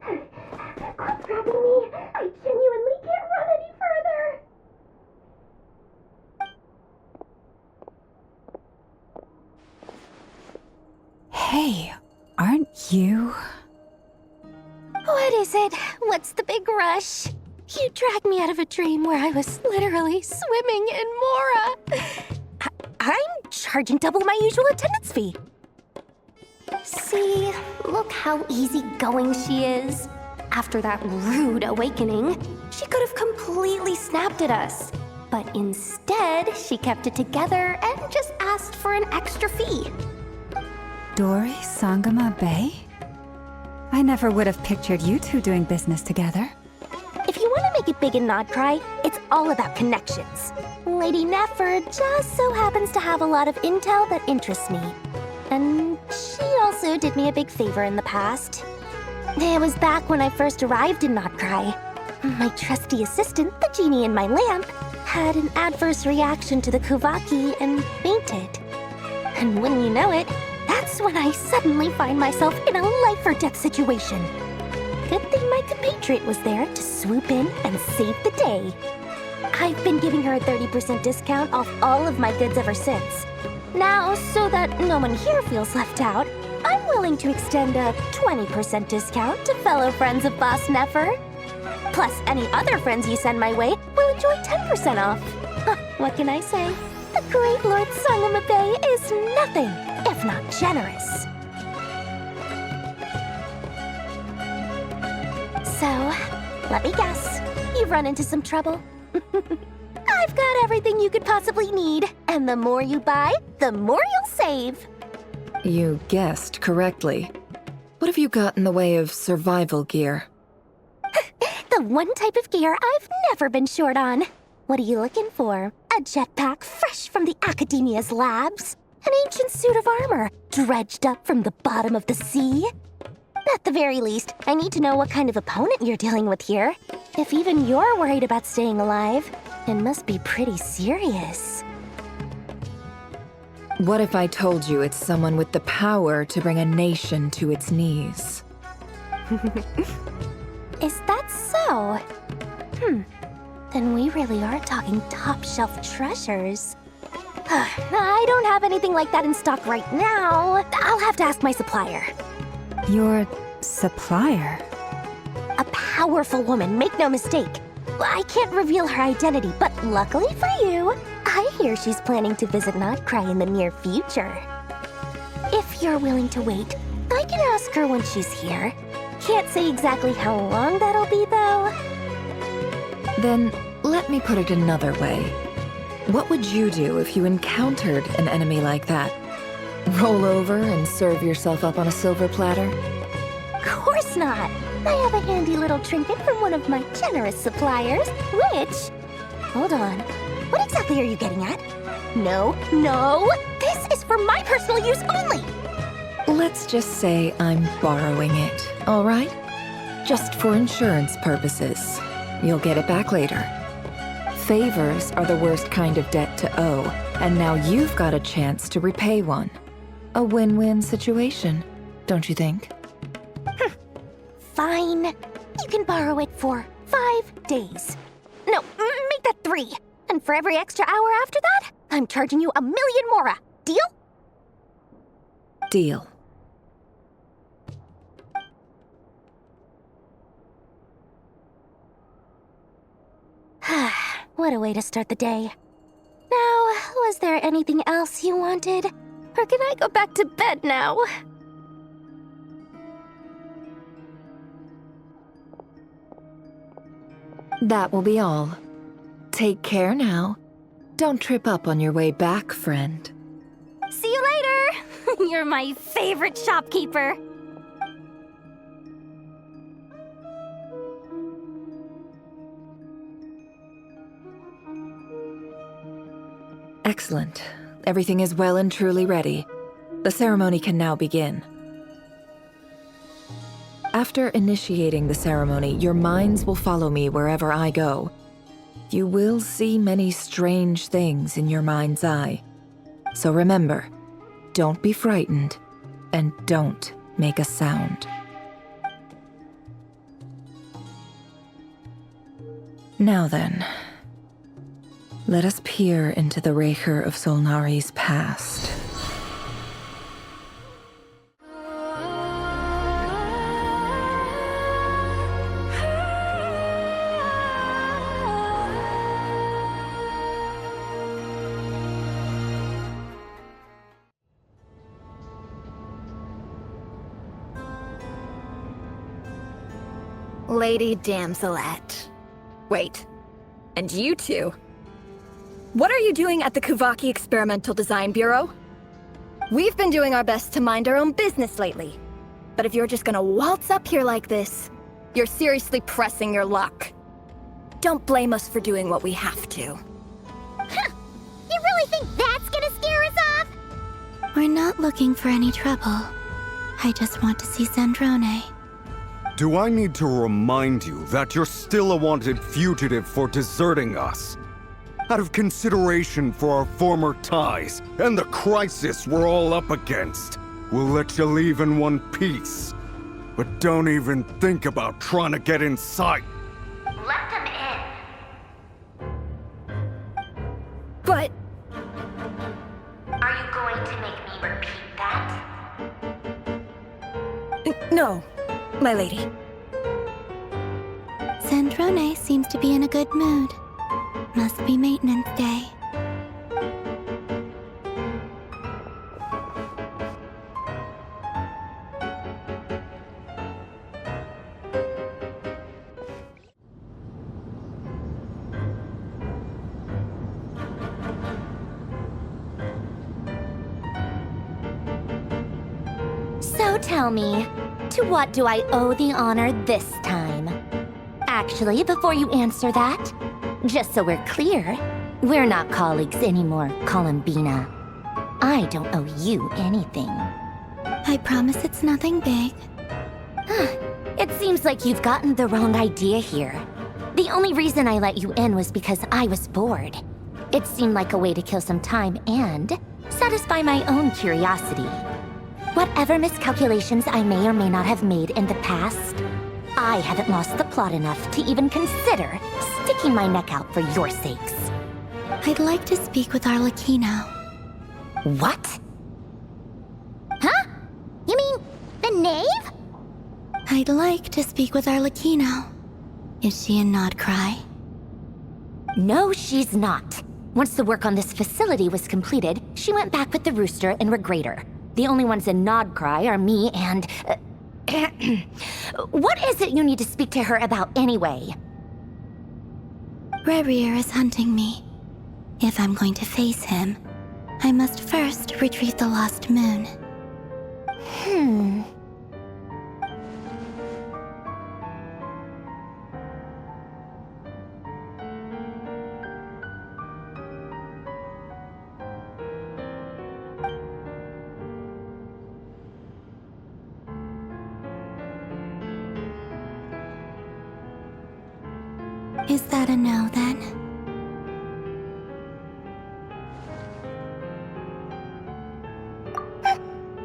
[SPEAKER 6] Quit grabbing me. I
[SPEAKER 3] You?
[SPEAKER 6] What is it? What's the big rush? You dragged me out of a dream where I was literally swimming in Mora. I'm charging double my usual attendance fee. See, look how easygoing she is. After that rude awakening, she could have completely snapped at us. But instead, she kept it together and just asked for an extra fee.
[SPEAKER 3] Dori Sangama Bay? I never would have pictured you two doing business together.
[SPEAKER 6] If you want to make it big in Nod-Krai, it's all about connections. Lady Nefer just so happens to have a lot of intel that interests me. And she also did me a big favor in the past. It was back when I first arrived in Nod-Krai. My trusty assistant, the genie in my lamp, had an adverse reaction to the Kuvaki and fainted. And wouldn't you know it, that's when I suddenly find myself in a life-or-death situation. Good thing my compatriot was there to swoop in and save the day. I've been giving her a 30% discount off all of my goods ever since. Now, so that no one here feels left out, I'm willing to extend a 20% discount to fellow friends of Boss Nefer. Plus, any other friends you send my way will enjoy 10% off. What can I say? The great Lord Sangamabe is nothing if not generous. So, let me guess. You've run into some trouble. I've got everything you could possibly need. And the more you buy, the more you'll save.
[SPEAKER 11] You guessed correctly. What have you got in the way of survival gear?
[SPEAKER 6] The one type of gear I've never been short on. What are you looking for? A jetpack fresh from the Academia's labs? An ancient suit of armor dredged up from the bottom of the sea? At the very least, I need to know what kind of opponent you're dealing with here. If even you're worried about staying alive, it must be pretty serious.
[SPEAKER 11] What if I told you it's someone with the power to bring a nation to its knees?
[SPEAKER 6] Is that so? Then we really are talking top-shelf treasures. I don't have anything like that in stock right now. I'll have to ask my supplier.
[SPEAKER 3] Your supplier?
[SPEAKER 6] A powerful woman, make no mistake. I can't reveal her identity, but luckily for you, I hear she's planning to visit Nod-Krai in the near future. If you're willing to wait, I can ask her when she's here. Can't say exactly how long that'll be, though.
[SPEAKER 11] Then, let me put it another way. What would you do if you encountered an enemy like that? Roll over and serve yourself up on a silver platter?
[SPEAKER 6] Of course not. I have a handy little trinket from one of my generous suppliers, which... Hold on. What exactly are you getting at? No. This is for my personal use only!
[SPEAKER 11] Let's just say I'm borrowing it, all right? Just for insurance purposes. You'll get it back later. Favors are the worst kind of debt to owe, and now you've got a chance to repay one. A win-win situation, don't you think?
[SPEAKER 6] Fine. You can borrow it for 5 days. No, make that 3. And for every extra hour after that, I'm charging you 1,000,000 mora. Deal?
[SPEAKER 11] Deal.
[SPEAKER 6] What a way to start the day. Now, was there anything else you wanted? Or can I go back to bed now?
[SPEAKER 11] That will be all. Take care now. Don't trip up on your way back, friend.
[SPEAKER 6] See you later! You're my favorite shopkeeper.
[SPEAKER 11] Excellent. Everything is well and truly ready. The ceremony can now begin. After initiating the ceremony, your minds will follow me wherever I go. You will see many strange things in your mind's eye. So remember, don't be frightened, and don't make a sound. Now then, let us peer into the Rächer of Solnari's past.
[SPEAKER 12] Lady Damselette. Wait, and you two? What are you doing at the Kuvaki Experimental Design Bureau? We've been doing our best to mind our own business lately. But if you're just gonna waltz up here like this, you're seriously pressing your luck. Don't blame us for doing what we have to.
[SPEAKER 1] Huh. You really think that's gonna scare us off?
[SPEAKER 9] We're not looking for any trouble. I just want to see Zandrone.
[SPEAKER 8] Do I need to remind you that you're still a wanted fugitive for deserting us? Out of consideration for our former ties and the crisis we're all up against, we'll let you leave in one piece. But don't even think about trying to get inside.
[SPEAKER 6] Let them in.
[SPEAKER 12] But...
[SPEAKER 6] Are you going to make me repeat that?
[SPEAKER 12] No, my lady.
[SPEAKER 9] Zandrone seems to be in a good mood. Must be maintenance day.
[SPEAKER 5] So tell me, to what do I owe the honor this time? Actually, before you answer that, just so we're clear, we're not colleagues anymore, Columbina. I don't owe you anything.
[SPEAKER 9] I promise it's nothing big.
[SPEAKER 5] It seems like you've gotten the wrong idea here. The only reason I let you in was because I was bored. It seemed like a way to kill some time and satisfy my own curiosity. Whatever miscalculations I may or may not have made in the past, I haven't lost the plot enough to even consider sticking my neck out for your sakes.
[SPEAKER 9] I'd like to speak with Arlecchino.
[SPEAKER 5] What?
[SPEAKER 1] Huh? You mean the knave?
[SPEAKER 9] I'd like to speak with Arlecchino. Is she in Nod-Krai?
[SPEAKER 5] No, she's not. Once the work on this facility was completed, she went back with the rooster and Regrator. The only ones in Nod-Krai are me and... What is it you need to speak to her about anyway?
[SPEAKER 9] Rerir is hunting me. If I'm going to face him, I must first retrieve the lost moon. Is that a no, then?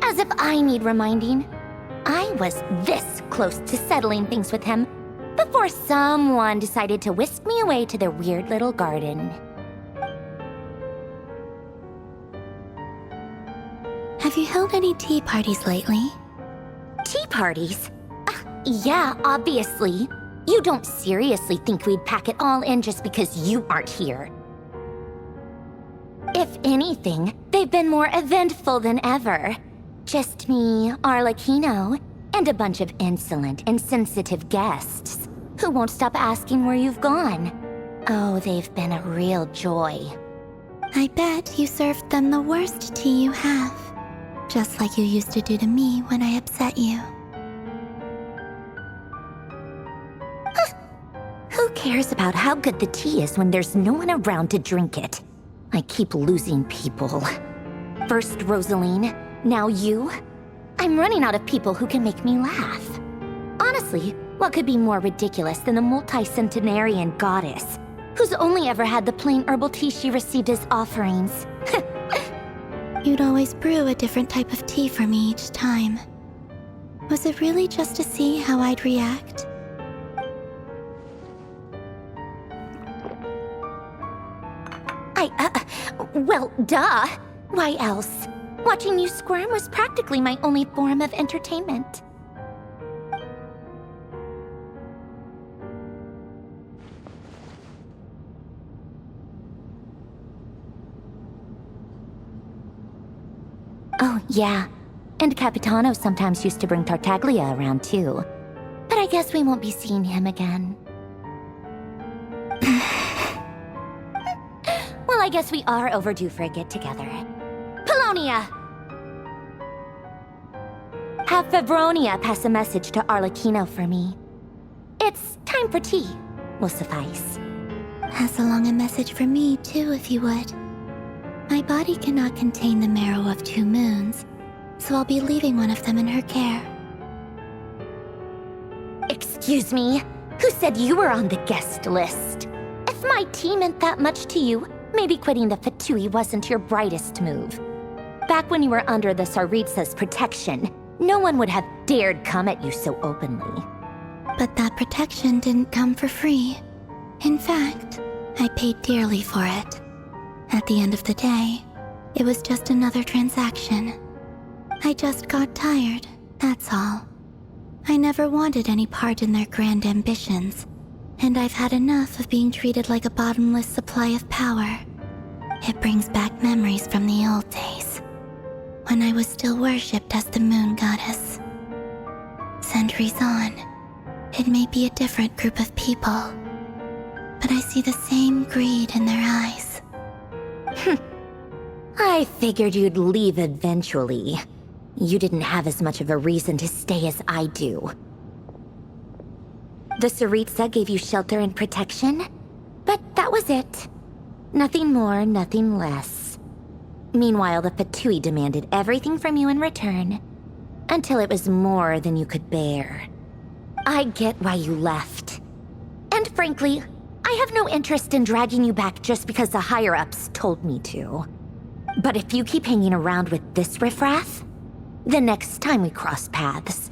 [SPEAKER 5] As if I need reminding. I was this close to settling things with him before someone decided to whisk me away to their weird little garden.
[SPEAKER 9] Have you held any tea parties lately?
[SPEAKER 5] Tea parties? Yeah, obviously. You don't seriously think we'd pack it all in just because you aren't here. If anything, they've been more eventful than ever. Just me, Arlecchino, and a bunch of insolent, insensitive guests who won't stop asking where you've gone. Oh, they've been a real joy.
[SPEAKER 9] I bet you served them the worst tea you have. Just like you used to do to me when I upset you.
[SPEAKER 5] Who cares about how good the tea is when there's no one around to drink it? I keep losing people. First Rosaline, now you. I'm running out of people who can make me laugh. Honestly, what could be more ridiculous than the multi-centenarian goddess, who's only ever had the plain herbal tea she received as offerings?
[SPEAKER 9] You'd always brew a different type of tea for me each time. Was it really just to see how I'd react?
[SPEAKER 5] Well, duh. Why else? Watching you squirm was practically my only form of entertainment. Oh, yeah. And Capitano sometimes used to bring Tartaglia around, too. But I
[SPEAKER 1] guess we won't be seeing him again. Well, I guess we are overdue for a get-together. Polonia! Have Fevronia pass a message to Arlecchino for me. It's time for tea. Will suffice.
[SPEAKER 9] Pass along a message for me, too, if you would. My body cannot contain the marrow of 2 moons, so I'll be leaving one of them in her care.
[SPEAKER 1] Excuse me? Who said you were on the guest list? If my tea meant that much to you, maybe quitting the Fatui wasn't your brightest move. Back when you were under the Tsaritsa's protection, no one would have dared come at you so openly.
[SPEAKER 9] But that protection didn't come for free. In fact, I paid dearly for it. At the end of the day, it was just another transaction. I just got tired, that's all. I never wanted any part in their grand ambitions, and I've had enough of being treated like a bottomless supply of power. It brings back memories from the old days, when I was still worshipped as the moon goddess. Centuries on, it may be a different group of people, but I see the same greed in their eyes.
[SPEAKER 1] I figured you'd leave eventually. You didn't have as much of a reason to stay as I do. The Tsaritsa gave you shelter and protection, but that was it. Nothing more, nothing less. Meanwhile, the Fatui demanded everything from you in return, until it was more than you could bear. I get why you left. And frankly, I have no interest in dragging you back just because the higher-ups told me to. But if you keep hanging around with this riffraff, the next time we cross paths,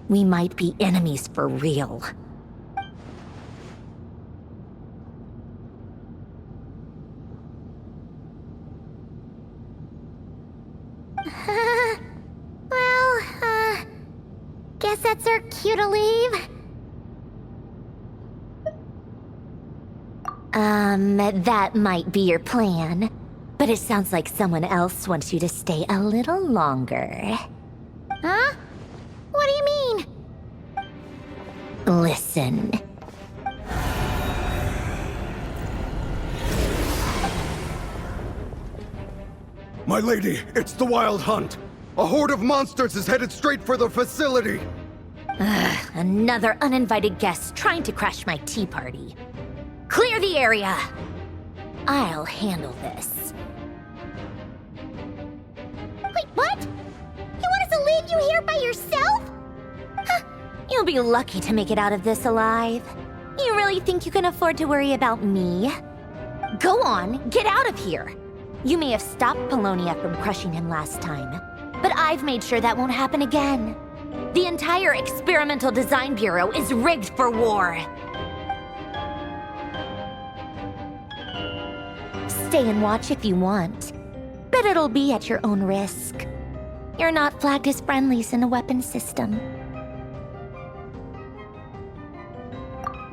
[SPEAKER 1] we might be enemies for real. Guess that's our cue to leave. That might be your plan, but it sounds like someone else wants you to stay a little longer. Huh? What do you mean? Listen.
[SPEAKER 8] My lady, it's the Wild Hunt. A horde of monsters is headed straight for the facility.
[SPEAKER 1] Another uninvited guest trying to crash my tea party. Clear the area! I'll handle this. Wait, what? You want us to leave you here by yourself? Huh, you'll be lucky to make it out of this alive. You really think you can afford to worry about me? Go on, get out of here. You may have stopped Polonia from crushing him last time, but I've made sure that won't happen again. The entire Experimental Design Bureau is rigged for war. Stay and watch if you want, but it'll be at your own risk. You're not flagged as friendlies in the weapons system.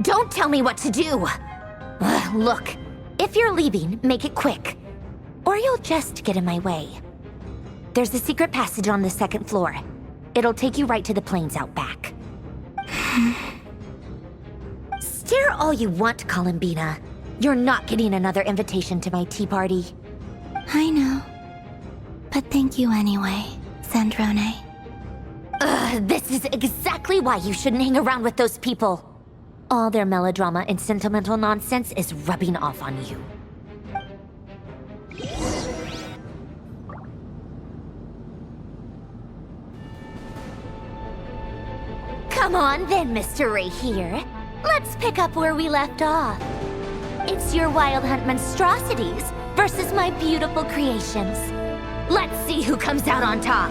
[SPEAKER 1] Don't tell me what to do! Look, if you're leaving, make it quick, or you'll just get in my way. There's a secret passage on the 2nd floor. It'll take you right to the plains out back. Stare all you want, Columbina. You're not getting another invitation to my tea party.
[SPEAKER 9] I know. But thank you anyway, Sandrone.
[SPEAKER 1] This is exactly why you shouldn't hang around with those people. All their melodrama and sentimental nonsense is rubbing off on you. Come on then, Mr. Rerir. Let's pick up where we left off. It's your Wild Hunt monstrosities versus my beautiful creations. Let's see who comes out on top.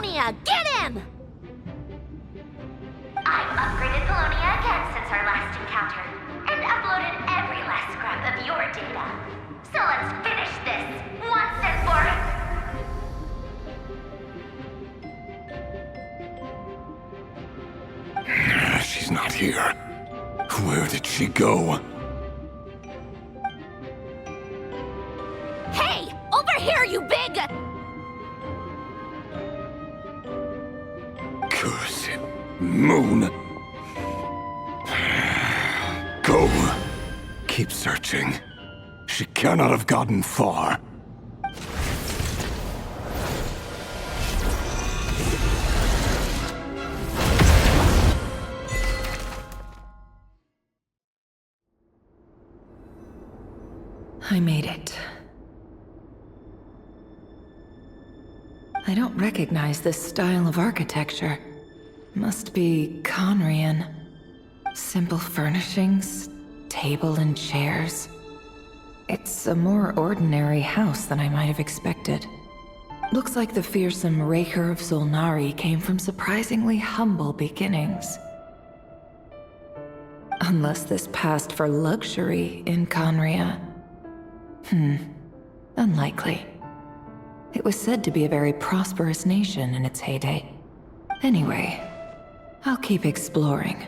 [SPEAKER 6] Polonia! Get him!
[SPEAKER 13] I've upgraded Polonia again since our last encounter, and uploaded every last scrap of your data. So let's finish this, once and for all.
[SPEAKER 8] She's not here. Where did she go?
[SPEAKER 6] Hey! Over here, you big...
[SPEAKER 8] Curse it. Moon. Go. Keep searching. She cannot have gotten far.
[SPEAKER 11] I made it. I don't recognize this style of architecture. Must be Conrian. Simple furnishings, table and chairs. It's a more ordinary house than I might have expected. Looks like the fearsome Rächer of Solnari came from surprisingly humble beginnings. Unless this passed for luxury in Conria. Unlikely. It was said to be a very prosperous nation in its heyday. Anyway, I'll keep exploring.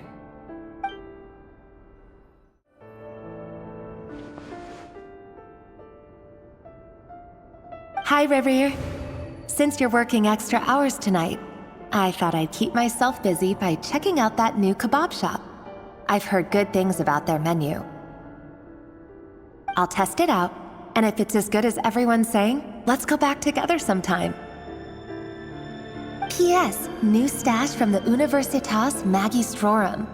[SPEAKER 14] Hi, Rerir. Since you're working extra hours tonight, I thought I'd keep myself busy by checking out that new kebab shop. I've heard good things about their menu. I'll test it out, and if it's as good as everyone's saying, let's go back together sometime. P.S. New stash from the Universitas Magistrorum.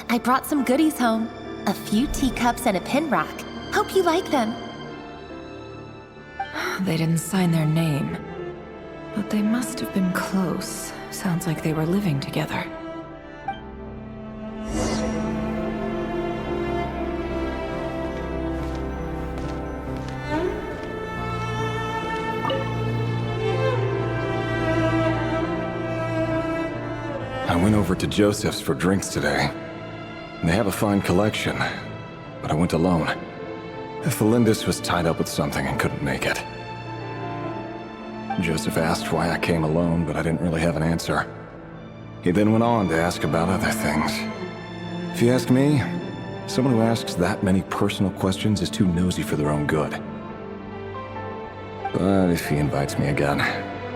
[SPEAKER 14] I brought some goodies home. A few teacups and a pin rack. Hope you like them.
[SPEAKER 11] They didn't sign their name, but they must have been close. Sounds like they were living together.
[SPEAKER 15] I went over to Joseph's for drinks today. They have a fine collection, but I went alone. Felindis was tied up with something and couldn't make it. Joseph asked why I came alone, but I didn't really have an answer. He then went on to ask about other things. If you ask me, someone who asks that many personal questions is too nosy for their own good. But if he invites me again,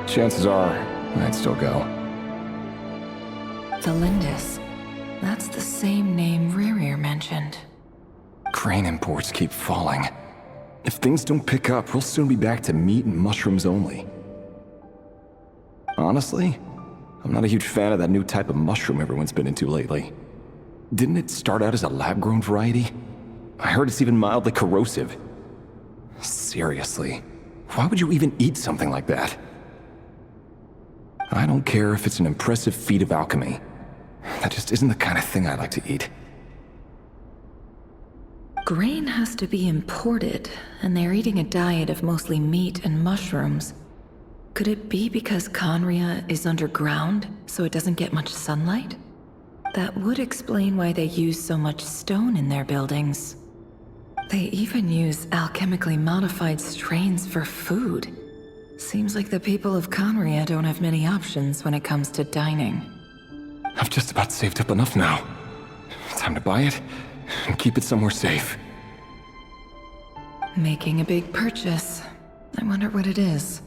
[SPEAKER 15] chances are I'd still go.
[SPEAKER 11] Felindis. That's the same name Rerir mentioned.
[SPEAKER 15] Crane imports keep falling. If things don't pick up, we'll soon be back to meat and mushrooms only. Honestly, I'm not a huge fan of that new type of mushroom everyone's been into lately. Didn't it start out as a lab-grown variety? I heard it's even mildly corrosive. Seriously, why would you even eat something like that? I don't care if it's an impressive feat of alchemy. That just isn't the kind of thing I like to eat.
[SPEAKER 11] Grain has to be imported, and they're eating a diet of mostly meat and mushrooms. Could it be because Conria is underground, so it doesn't get much sunlight? That would explain why they use so much stone in their buildings. They even use alchemically modified strains for food. Seems like the people of Conria don't have many options when it comes to dining.
[SPEAKER 15] I've just about saved up enough now. Time to buy it and keep it somewhere safe.
[SPEAKER 11] Making a big purchase. I wonder what it is.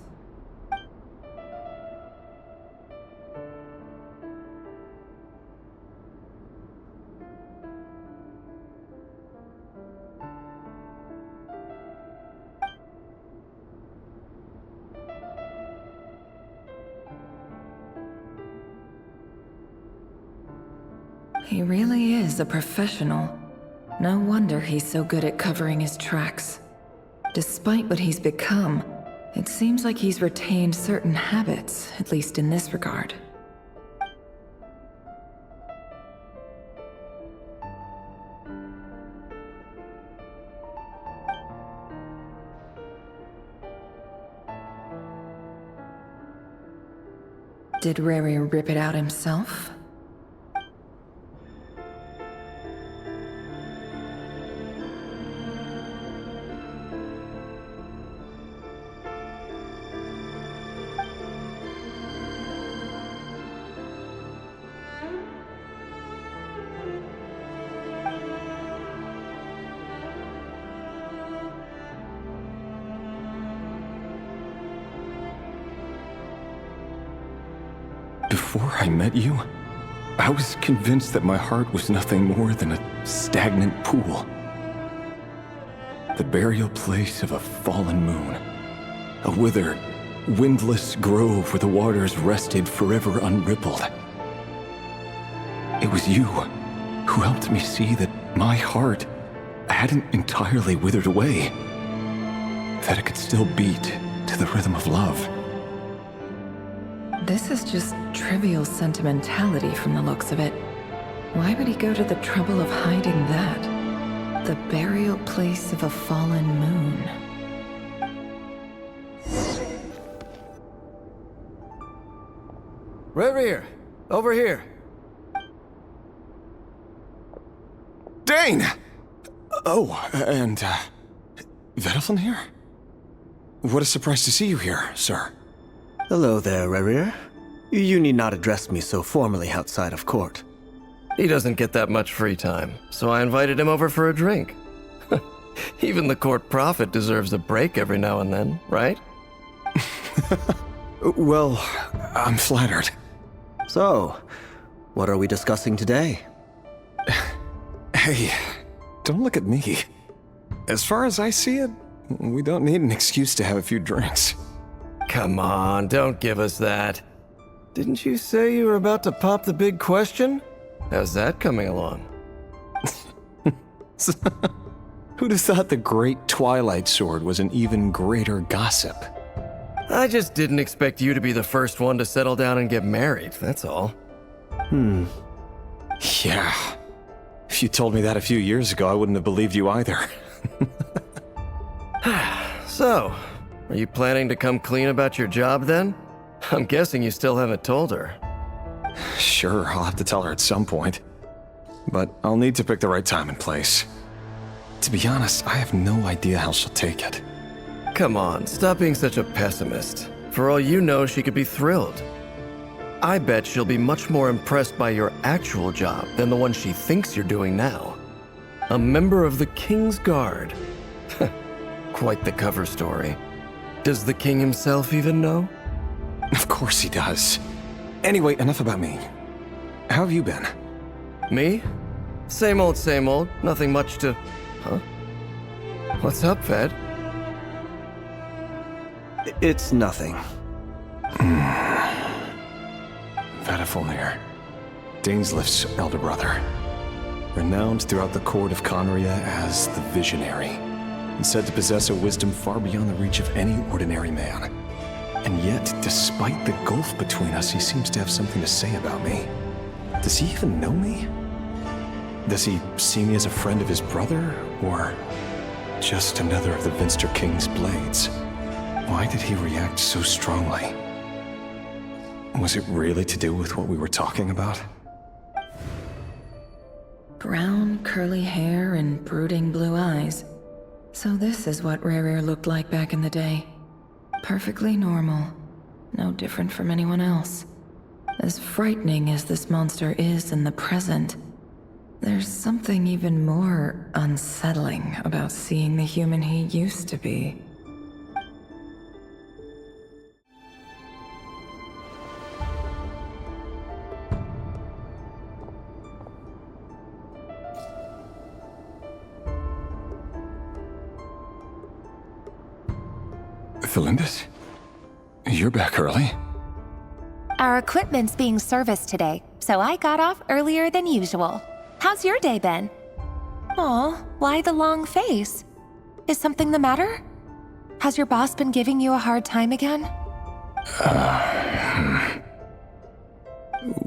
[SPEAKER 11] He really is a professional. No wonder he's so good at covering his tracks. Despite what he's become, it seems like he's retained certain habits, at least in this regard. Did Rerir rip it out himself?
[SPEAKER 15] Before I met you, I was convinced that my heart was nothing more than a stagnant pool. The burial place of a fallen moon. A withered, windless grove where the waters rested forever unrippled. It was you who helped me see that my heart hadn't entirely withered away. That it could still beat to the rhythm of love.
[SPEAKER 11] This is just trivial sentimentality from the looks of it. Why would he go to the trouble of hiding that? The burial place of a fallen moon.
[SPEAKER 16] Rerir, over here.
[SPEAKER 15] Dane! Oh, and, Vedalfin here? What a surprise to see you here, sir.
[SPEAKER 16] Hello there, Rerir. You need not address me so formally outside of court. He doesn't get that much free time, so I invited him over for a drink. Even the court prophet deserves a break every now and then, right?
[SPEAKER 15] Well, I'm flattered.
[SPEAKER 16] So, what are we discussing today?
[SPEAKER 15] Hey, don't look at me. As far as I see it, we don't need an excuse to have a few drinks.
[SPEAKER 16] Come on, don't give us that. Didn't you say you were about to pop the big question? How's that coming along?
[SPEAKER 15] Who'd have thought the great Twilight Sword was an even greater gossip?
[SPEAKER 16] I just didn't expect you to be the first one to settle down and get married, that's all.
[SPEAKER 15] Yeah. If you told me that a few years ago, I wouldn't have believed you either.
[SPEAKER 16] So, are you planning to come clean about your job then? I'm guessing you still haven't told her.
[SPEAKER 15] Sure, I'll have to tell her at some point. But I'll need to pick the right time and place. To be honest, I have no idea how she'll take it.
[SPEAKER 16] Come on, stop being such a pessimist. For all you know, she could be thrilled. I bet she'll be much more impressed by your actual job than the one she thinks you're doing now. A member of the King's Guard. Quite the cover story. Does the king himself even know?
[SPEAKER 15] Of course he does. Anyway, enough about me. How have you been?
[SPEAKER 16] Me? Same old, same old. Nothing much to... Huh? What's up, Ved? It's nothing.
[SPEAKER 15] Vedalfin, Dainslift's elder brother. Renowned throughout the court of Conria as the Visionary, and said to possess a wisdom far beyond the reach of any ordinary man. And yet, despite the gulf between us, he seems to have something to say about me. Does he even know me? Does he see me as a friend of his brother, or just another of the Vinster King's blades? Why did he react so strongly? Was it really to do with what we were talking about?
[SPEAKER 11] Brown, curly hair and brooding blue eyes. So this is what Rerir looked like back in the day. Perfectly normal. No different from anyone else. As frightening as this monster is in the present, there's something even more unsettling about seeing the human he used to be.
[SPEAKER 15] Felindus? You're back early?
[SPEAKER 14] Our equipment's being serviced today, so I got off earlier than usual. How's your day been? Aw, why the long face? Is something the matter? Has your boss been giving you a hard time again?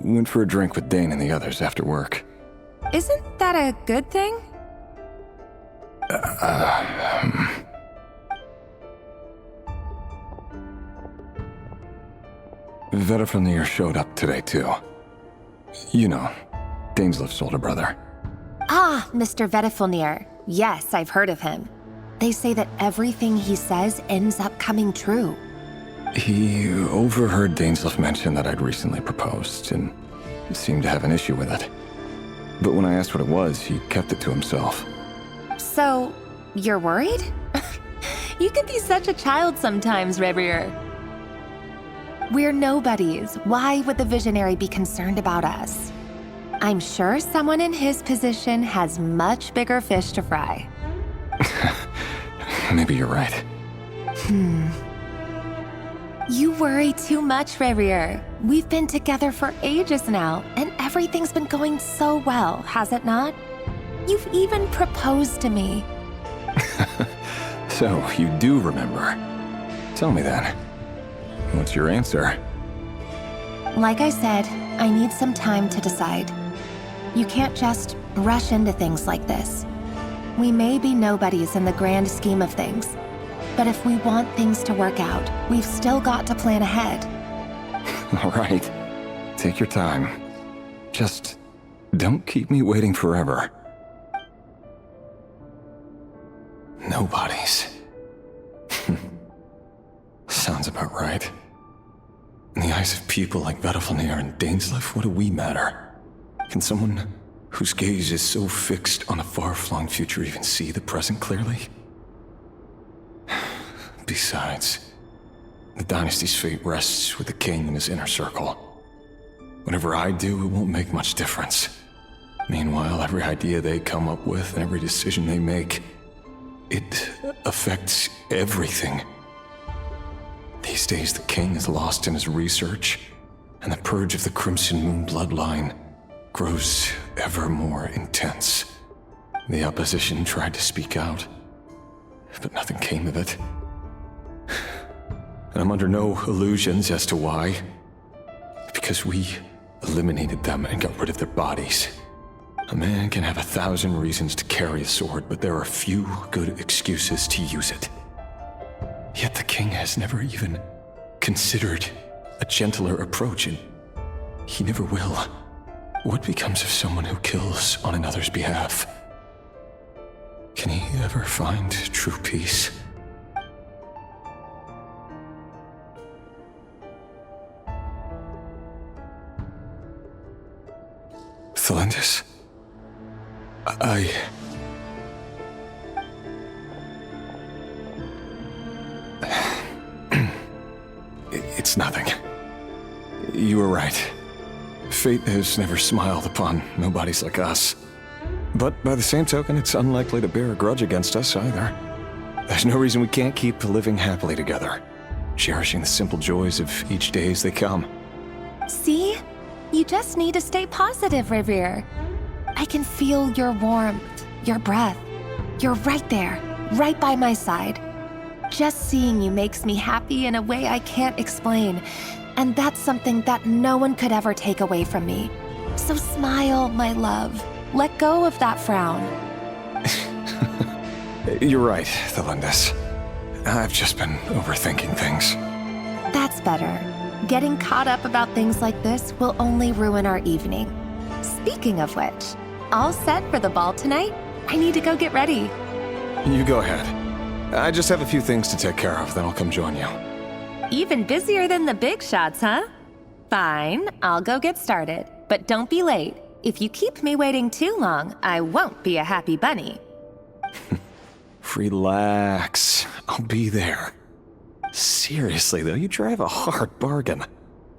[SPEAKER 15] Went for a drink with Dane and the others after work.
[SPEAKER 14] Isn't that a good thing?
[SPEAKER 15] Vedifnir showed up today, too. You know, Dainslif's older brother.
[SPEAKER 14] Ah, Mr. Vedifnir. Yes, I've heard of him. They say that everything he says ends up coming true.
[SPEAKER 15] He overheard Dainslif mention that I'd recently proposed, and seemed to have an issue with it. But when I asked what it was, he kept it to himself.
[SPEAKER 14] So, you're worried? You can be such a child sometimes, Rerir. We're nobodies. Why would the visionary be concerned about us? I'm sure someone in his position has much bigger fish to fry.
[SPEAKER 15] Maybe you're right.
[SPEAKER 14] You worry too much, Rerir. We've been together for ages now, and everything's been going so well, has it not? You've even proposed to me.
[SPEAKER 15] So, you do remember. Tell me then. What's your answer?
[SPEAKER 14] Like I said, I need some time to decide. You can't just rush into things like this. We may be nobodies in the grand scheme of things, but if we want things to work out, we've still got to plan ahead.
[SPEAKER 15] All right. Take your time. Just don't keep me waiting forever. Nobodies. Sounds about right. In the eyes of people like Vedifnir and Dainslif, what do we matter? Can someone whose gaze is so fixed on a far-flung future even see the present clearly? Besides, the dynasty's fate rests with the king and his inner circle. Whatever I do, it won't make much difference. Meanwhile, every idea they come up with and every decision they make, it affects everything. These days, the king is lost in his research, and the purge of the Crimson Moon bloodline grows ever more intense. The opposition tried to speak out, but nothing came of it. And I'm under no illusions as to why. Because we eliminated them and got rid of their bodies. A man can have 1,000 reasons to carry a sword, but there are few good excuses to use it. Yet the king has never even considered a gentler approach, and he never will. What becomes of someone who kills on another's behalf? Can he ever find true peace? Thelindis? It's nothing. You were right. Fate has never smiled upon nobodies like us. But by the same token, it's unlikely to bear a grudge against us either. There's no reason we can't keep living happily together, cherishing the simple joys of each day as they come.
[SPEAKER 14] See? You just need to stay positive, Rerir. I can feel your warmth, your breath. You're right there, right by my side. Just seeing you makes me happy in a way I can't explain, and that's something that no one could ever take away from me. So smile, my love. Let go of that frown.
[SPEAKER 15] You're right, Thelindis. I've just been overthinking things.
[SPEAKER 14] That's better. Getting caught up about things like this will only ruin our evening. Speaking of which, all set for the ball tonight? I need to go get ready.
[SPEAKER 15] You go ahead. I just have a few things to take care of, then I'll come join you.
[SPEAKER 14] Even busier than the big shots, huh? Fine, I'll go get started. But don't be late. If you keep me waiting too long, I won't be a happy bunny.
[SPEAKER 15] Relax. I'll be there. Seriously, though, you drive a hard bargain.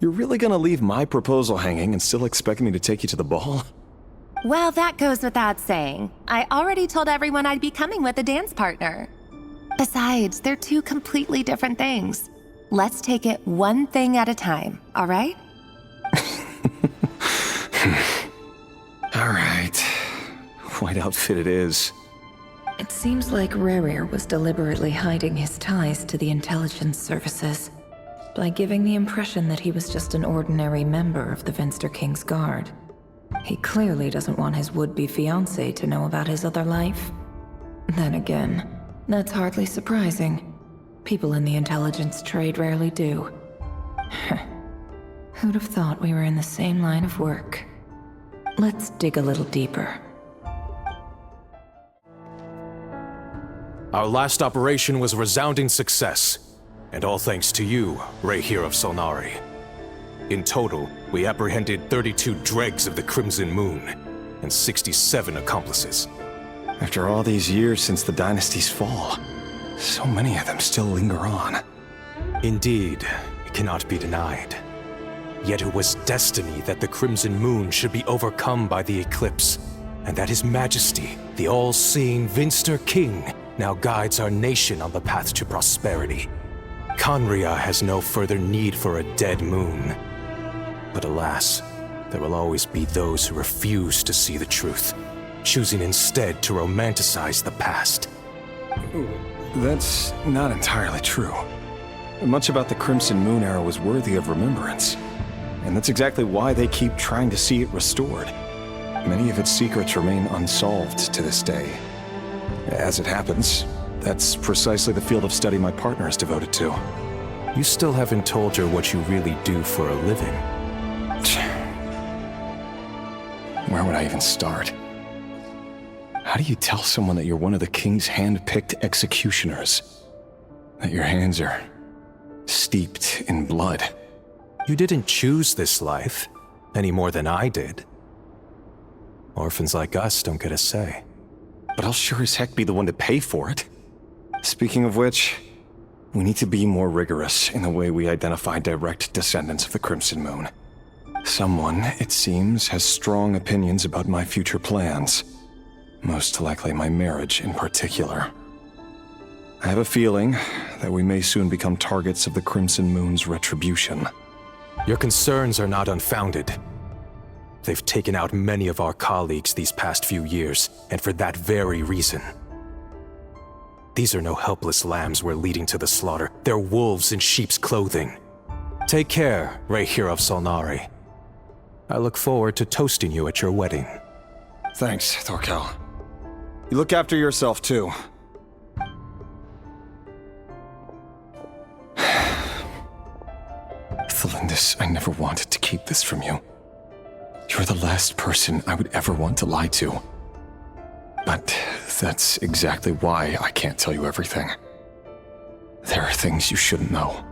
[SPEAKER 15] You're really gonna leave my proposal hanging and still expect me to take you to the ball?
[SPEAKER 14] Well, that goes without saying. I already told everyone I'd be coming with a dance partner. Besides, they're two completely different things. Let's take it one thing at a time, all right?
[SPEAKER 15] All right. White outfit it is.
[SPEAKER 11] It seems like Rerir was deliberately hiding his ties to the intelligence services by giving the impression that he was just an ordinary member of the Venster King's Guard. He clearly doesn't want his would-be fiancée to know about his other life. Then again, that's hardly surprising. People in the intelligence trade rarely do. Who'd have thought we were in the same line of work? Let's dig a little deeper.
[SPEAKER 2] Our last operation was a resounding success, and all thanks to you, Rächer of Solnari. In total, we apprehended 32 dregs of the Crimson Moon, and 67 accomplices.
[SPEAKER 15] After all these years since the dynasty's fall, so many of them still linger on.
[SPEAKER 2] Indeed, it cannot be denied. Yet it was destiny that the Crimson Moon should be overcome by the eclipse, and that His Majesty, the all-seeing Vinster King, now guides our nation on the path to prosperity. Khaenri'ah has no further need for a dead moon. But alas, there will always be those who refuse to see the truth, choosing instead to romanticize the past.
[SPEAKER 15] That's not entirely true. Much about the Crimson Moon era was worthy of remembrance, and that's exactly why they keep trying to see it restored. Many of its secrets remain unsolved to this day. As it happens, that's precisely the field of study my partner is devoted to.
[SPEAKER 2] You still haven't told her what you really do for a living.
[SPEAKER 15] Where would I even start? How do you tell someone that you're one of the king's hand-picked executioners? That your hands are steeped in blood?
[SPEAKER 2] You didn't choose this life, any more than I did. Orphans like us don't get a say.
[SPEAKER 15] But I'll sure as heck be the one to pay for it. Speaking of which, we need to be more rigorous in the way we identify direct descendants of the Crimson Moon. Someone, it seems, has strong opinions about my future plans. Most likely my marriage in particular. I have a feeling that we may soon become targets of the Crimson Moon's retribution.
[SPEAKER 2] Your concerns are not unfounded. They've taken out many of our colleagues these past few years, and for that very reason. These are no helpless lambs we're leading to the slaughter. They're wolves in sheep's clothing. Take care, Rächer of Solnari. I look forward to toasting you at your wedding.
[SPEAKER 15] Thanks, Thorkel. You look after yourself, too. Thelindis, I never wanted to keep this from you. You're the last person I would ever want to lie to. But that's exactly why I can't tell you everything. There are things you shouldn't know.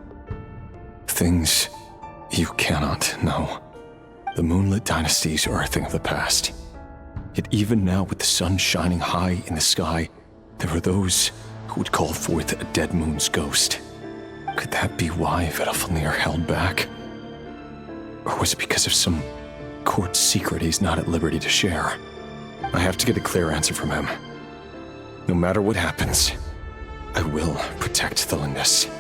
[SPEAKER 15] Things you cannot know. The moonlit dynasties are a thing of the past. Yet even now, with the sun shining high in the sky, there are those who would call forth a dead moon's ghost. Could that be why Vedalfnir held back? Or was it because of some court secret he's not at liberty to share? I have to get a clear answer from him. No matter what happens, I will protect Thelindis.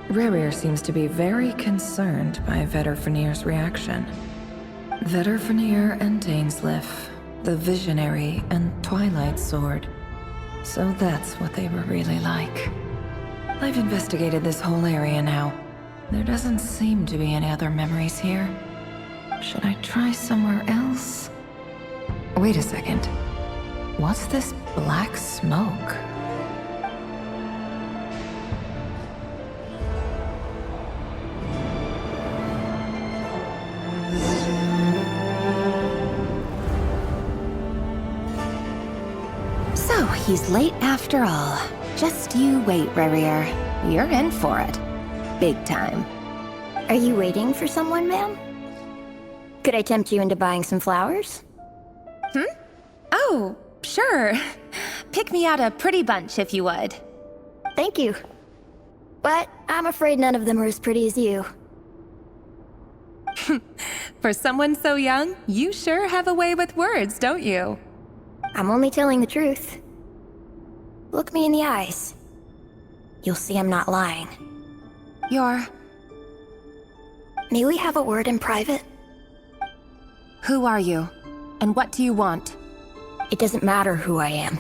[SPEAKER 11] Rerir seems to be very concerned by Vedalfnir's reaction. Vedalfnir and Dainsleif, the Visionary and Twilight Sword. So that's what they were really like. I've investigated this whole area now. There doesn't seem to be any other memories here. Should I try somewhere else? Wait a second. What's this black smoke?
[SPEAKER 14] So, he's late after all. Just you wait, Rerir. You're in for it. Big time.
[SPEAKER 6] Are you waiting for someone, ma'am? Could I tempt you into buying some flowers?
[SPEAKER 14] Oh, sure. Pick me out a pretty bunch if you would.
[SPEAKER 6] Thank you. But I'm afraid none of them are as pretty as you.
[SPEAKER 14] For someone so young, you sure have a way with words, don't you?
[SPEAKER 6] I'm only telling the truth. Look me in the eyes. You'll see I'm not lying. May we have a word in private?
[SPEAKER 14] Who are you? And what do you want?
[SPEAKER 6] It doesn't matter who I am.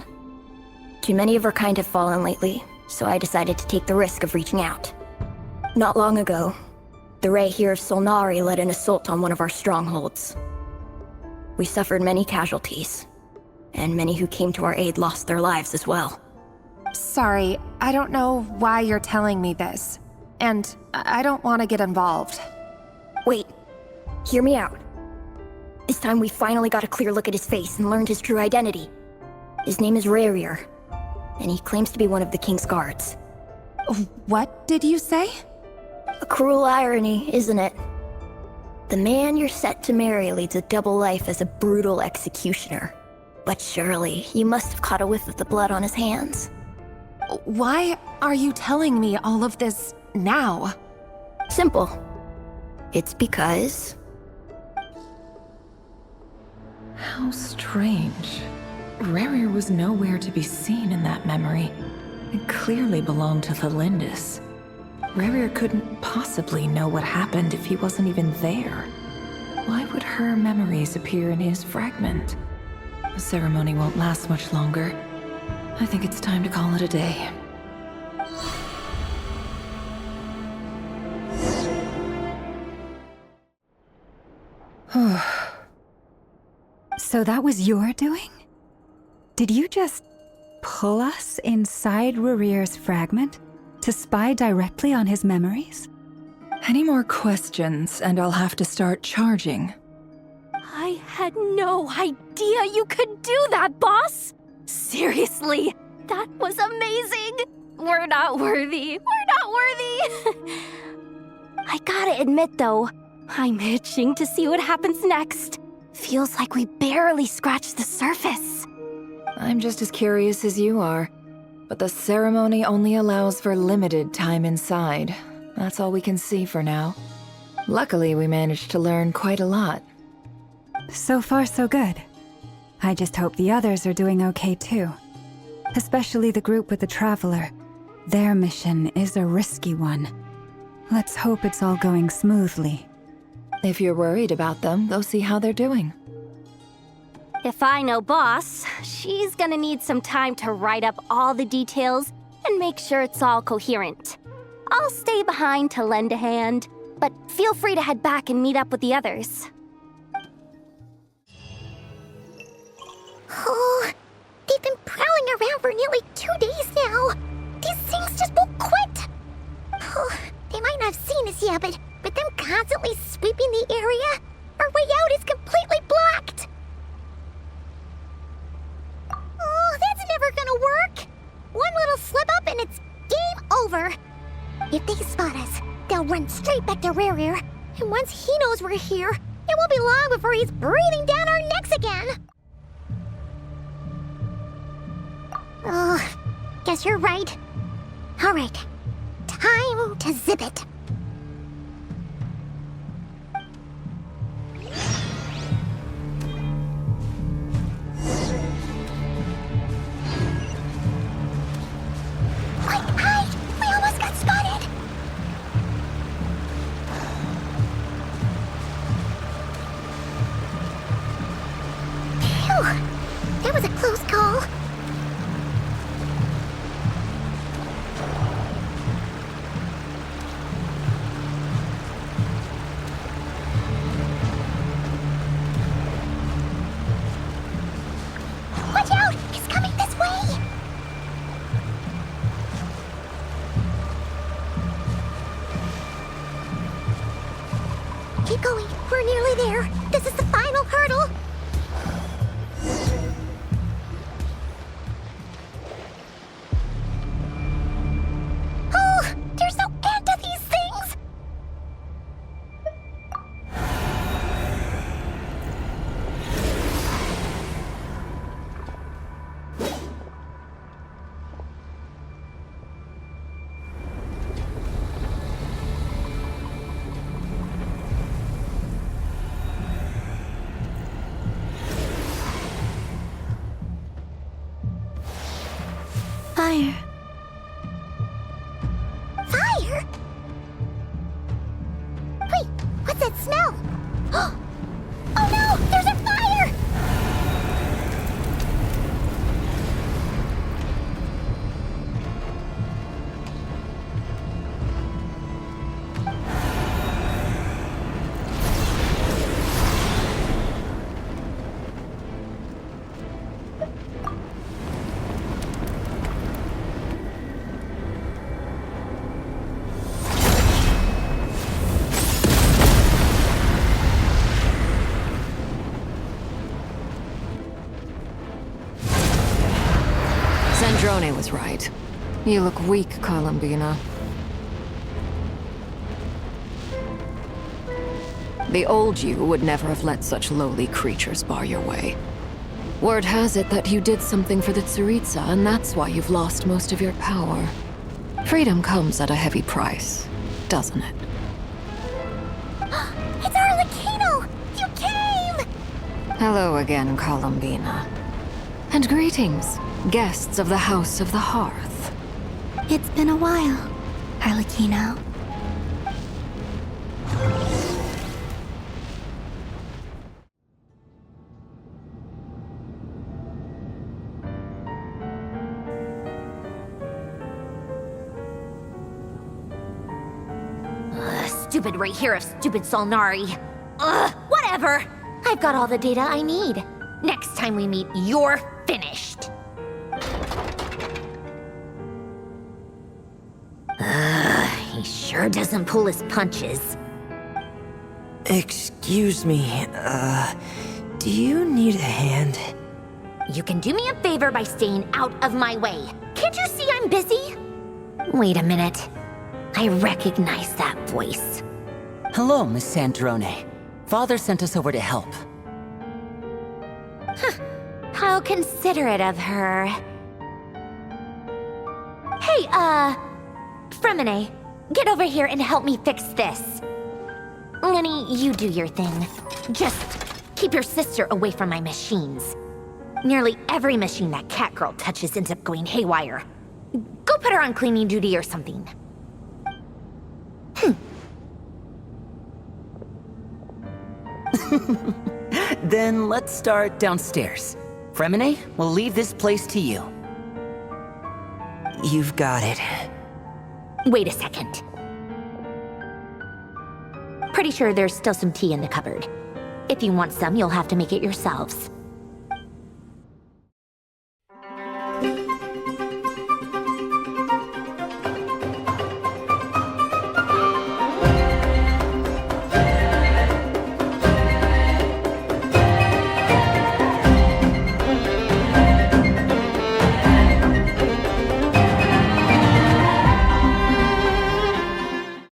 [SPEAKER 6] Too many of our kind have fallen lately, so I decided to take the risk of reaching out. Not long ago, the Rächer of Solnari led an assault on one of our strongholds. We suffered many casualties, and many who came to our aid lost their lives as well.
[SPEAKER 14] Sorry, I don't know why you're telling me this. And I don't want to get involved.
[SPEAKER 12] Wait. Hear me out. This time we finally got a clear look at his face and learned his true identity. His name is Rerir, and he claims to be one of the King's guards.
[SPEAKER 14] What did you say?
[SPEAKER 12] A cruel irony, isn't it? The man you're set to marry leads a double life as a brutal executioner. But surely, you must have caught a whiff of the blood on his hands.
[SPEAKER 14] Why are you telling me all of this now?
[SPEAKER 12] Simple. It's because...
[SPEAKER 11] How strange. Rerir was nowhere to be seen in that memory. It clearly belonged to the Lindis. Rerir couldn't possibly know what happened if he wasn't even there. Why would her memories appear in his fragment? The ceremony won't last much longer. I think it's time to call it a day.
[SPEAKER 3] So that was your doing? Did you just pull us inside Rerir's fragment to spy directly on his memories?
[SPEAKER 11] Any more questions, and I'll have to start charging.
[SPEAKER 5] I had no idea you could do that, boss! Seriously, that was amazing! We're not worthy. I gotta admit, though, I'm itching to see what happens next. Feels like we barely scratched the surface.
[SPEAKER 11] I'm just as curious as you are, but the ceremony only allows for limited time inside. That's all we can see for now. Luckily, we managed to learn quite a lot.
[SPEAKER 3] So far, so good. I just hope the others are doing okay too. Especially the group with the Traveler. Their mission is a risky one. Let's hope it's all going smoothly.
[SPEAKER 11] If you're worried about them, go see how they're doing.
[SPEAKER 5] If I know boss, she's gonna need some time to write up all the details and make sure it's all coherent. I'll stay behind to lend a hand, but feel free to head back and meet up with the others.
[SPEAKER 1] Oh, they've been prowling around for nearly 2 days now. These things just won't quit. Oh, they might not have seen us yet, but them constantly sweeping the area, our way out is completely blocked. Oh, that's never gonna work. One little slip up and it's game over. If they spot us, they'll run straight back to Rerir. And once he knows we're here, it won't be long before he's breathing down our necks again. Oh, guess you're right. All right, time to zip it. Hide! We almost got spotted! Phew! That was a close call. Watch out! He's coming this way! Keep going. We're nearly there. This is the final hurdle. Oh, there's no end to these things. Fire. Fire? Wait, what's that smell? Oh no, there's a fire!
[SPEAKER 17] Cicerone was right. You look weak, Columbina. The old you would never have let such lowly creatures bar your way. Word has it that you did something for the Tsaritsa, and that's why you've lost most of your power. Freedom comes at a heavy price, doesn't it?
[SPEAKER 1] It's Arlecchino! You came!
[SPEAKER 17] Hello again, Columbina. And greetings, guests of the House of the Hearth.
[SPEAKER 9] It's been a while, Arlecchino.
[SPEAKER 1] Stupid Rächer of stupid Solnari. Ugh, whatever. I've got all the data I need. Next time we meet, you're finished. He sure doesn't pull his punches.
[SPEAKER 18] Excuse me, do you need a hand?
[SPEAKER 1] You can do me a favor by staying out of my way. Can't you see I'm busy? Wait a minute. I recognize that voice.
[SPEAKER 18] Hello, Miss Sandrone. Father sent us over to help.
[SPEAKER 1] How considerate of her. Hey, Fremine, get over here and help me fix this. Lenny, you do your thing. Just keep your sister away from my machines. Nearly every machine that cat girl touches ends up going haywire. Go put her on cleaning duty or something.
[SPEAKER 18] Then let's start downstairs. Fremine, we'll leave this place to you. You've got it.
[SPEAKER 1] Wait a second. Pretty sure there's still some tea in the cupboard. If you want some, you'll have to make it yourselves.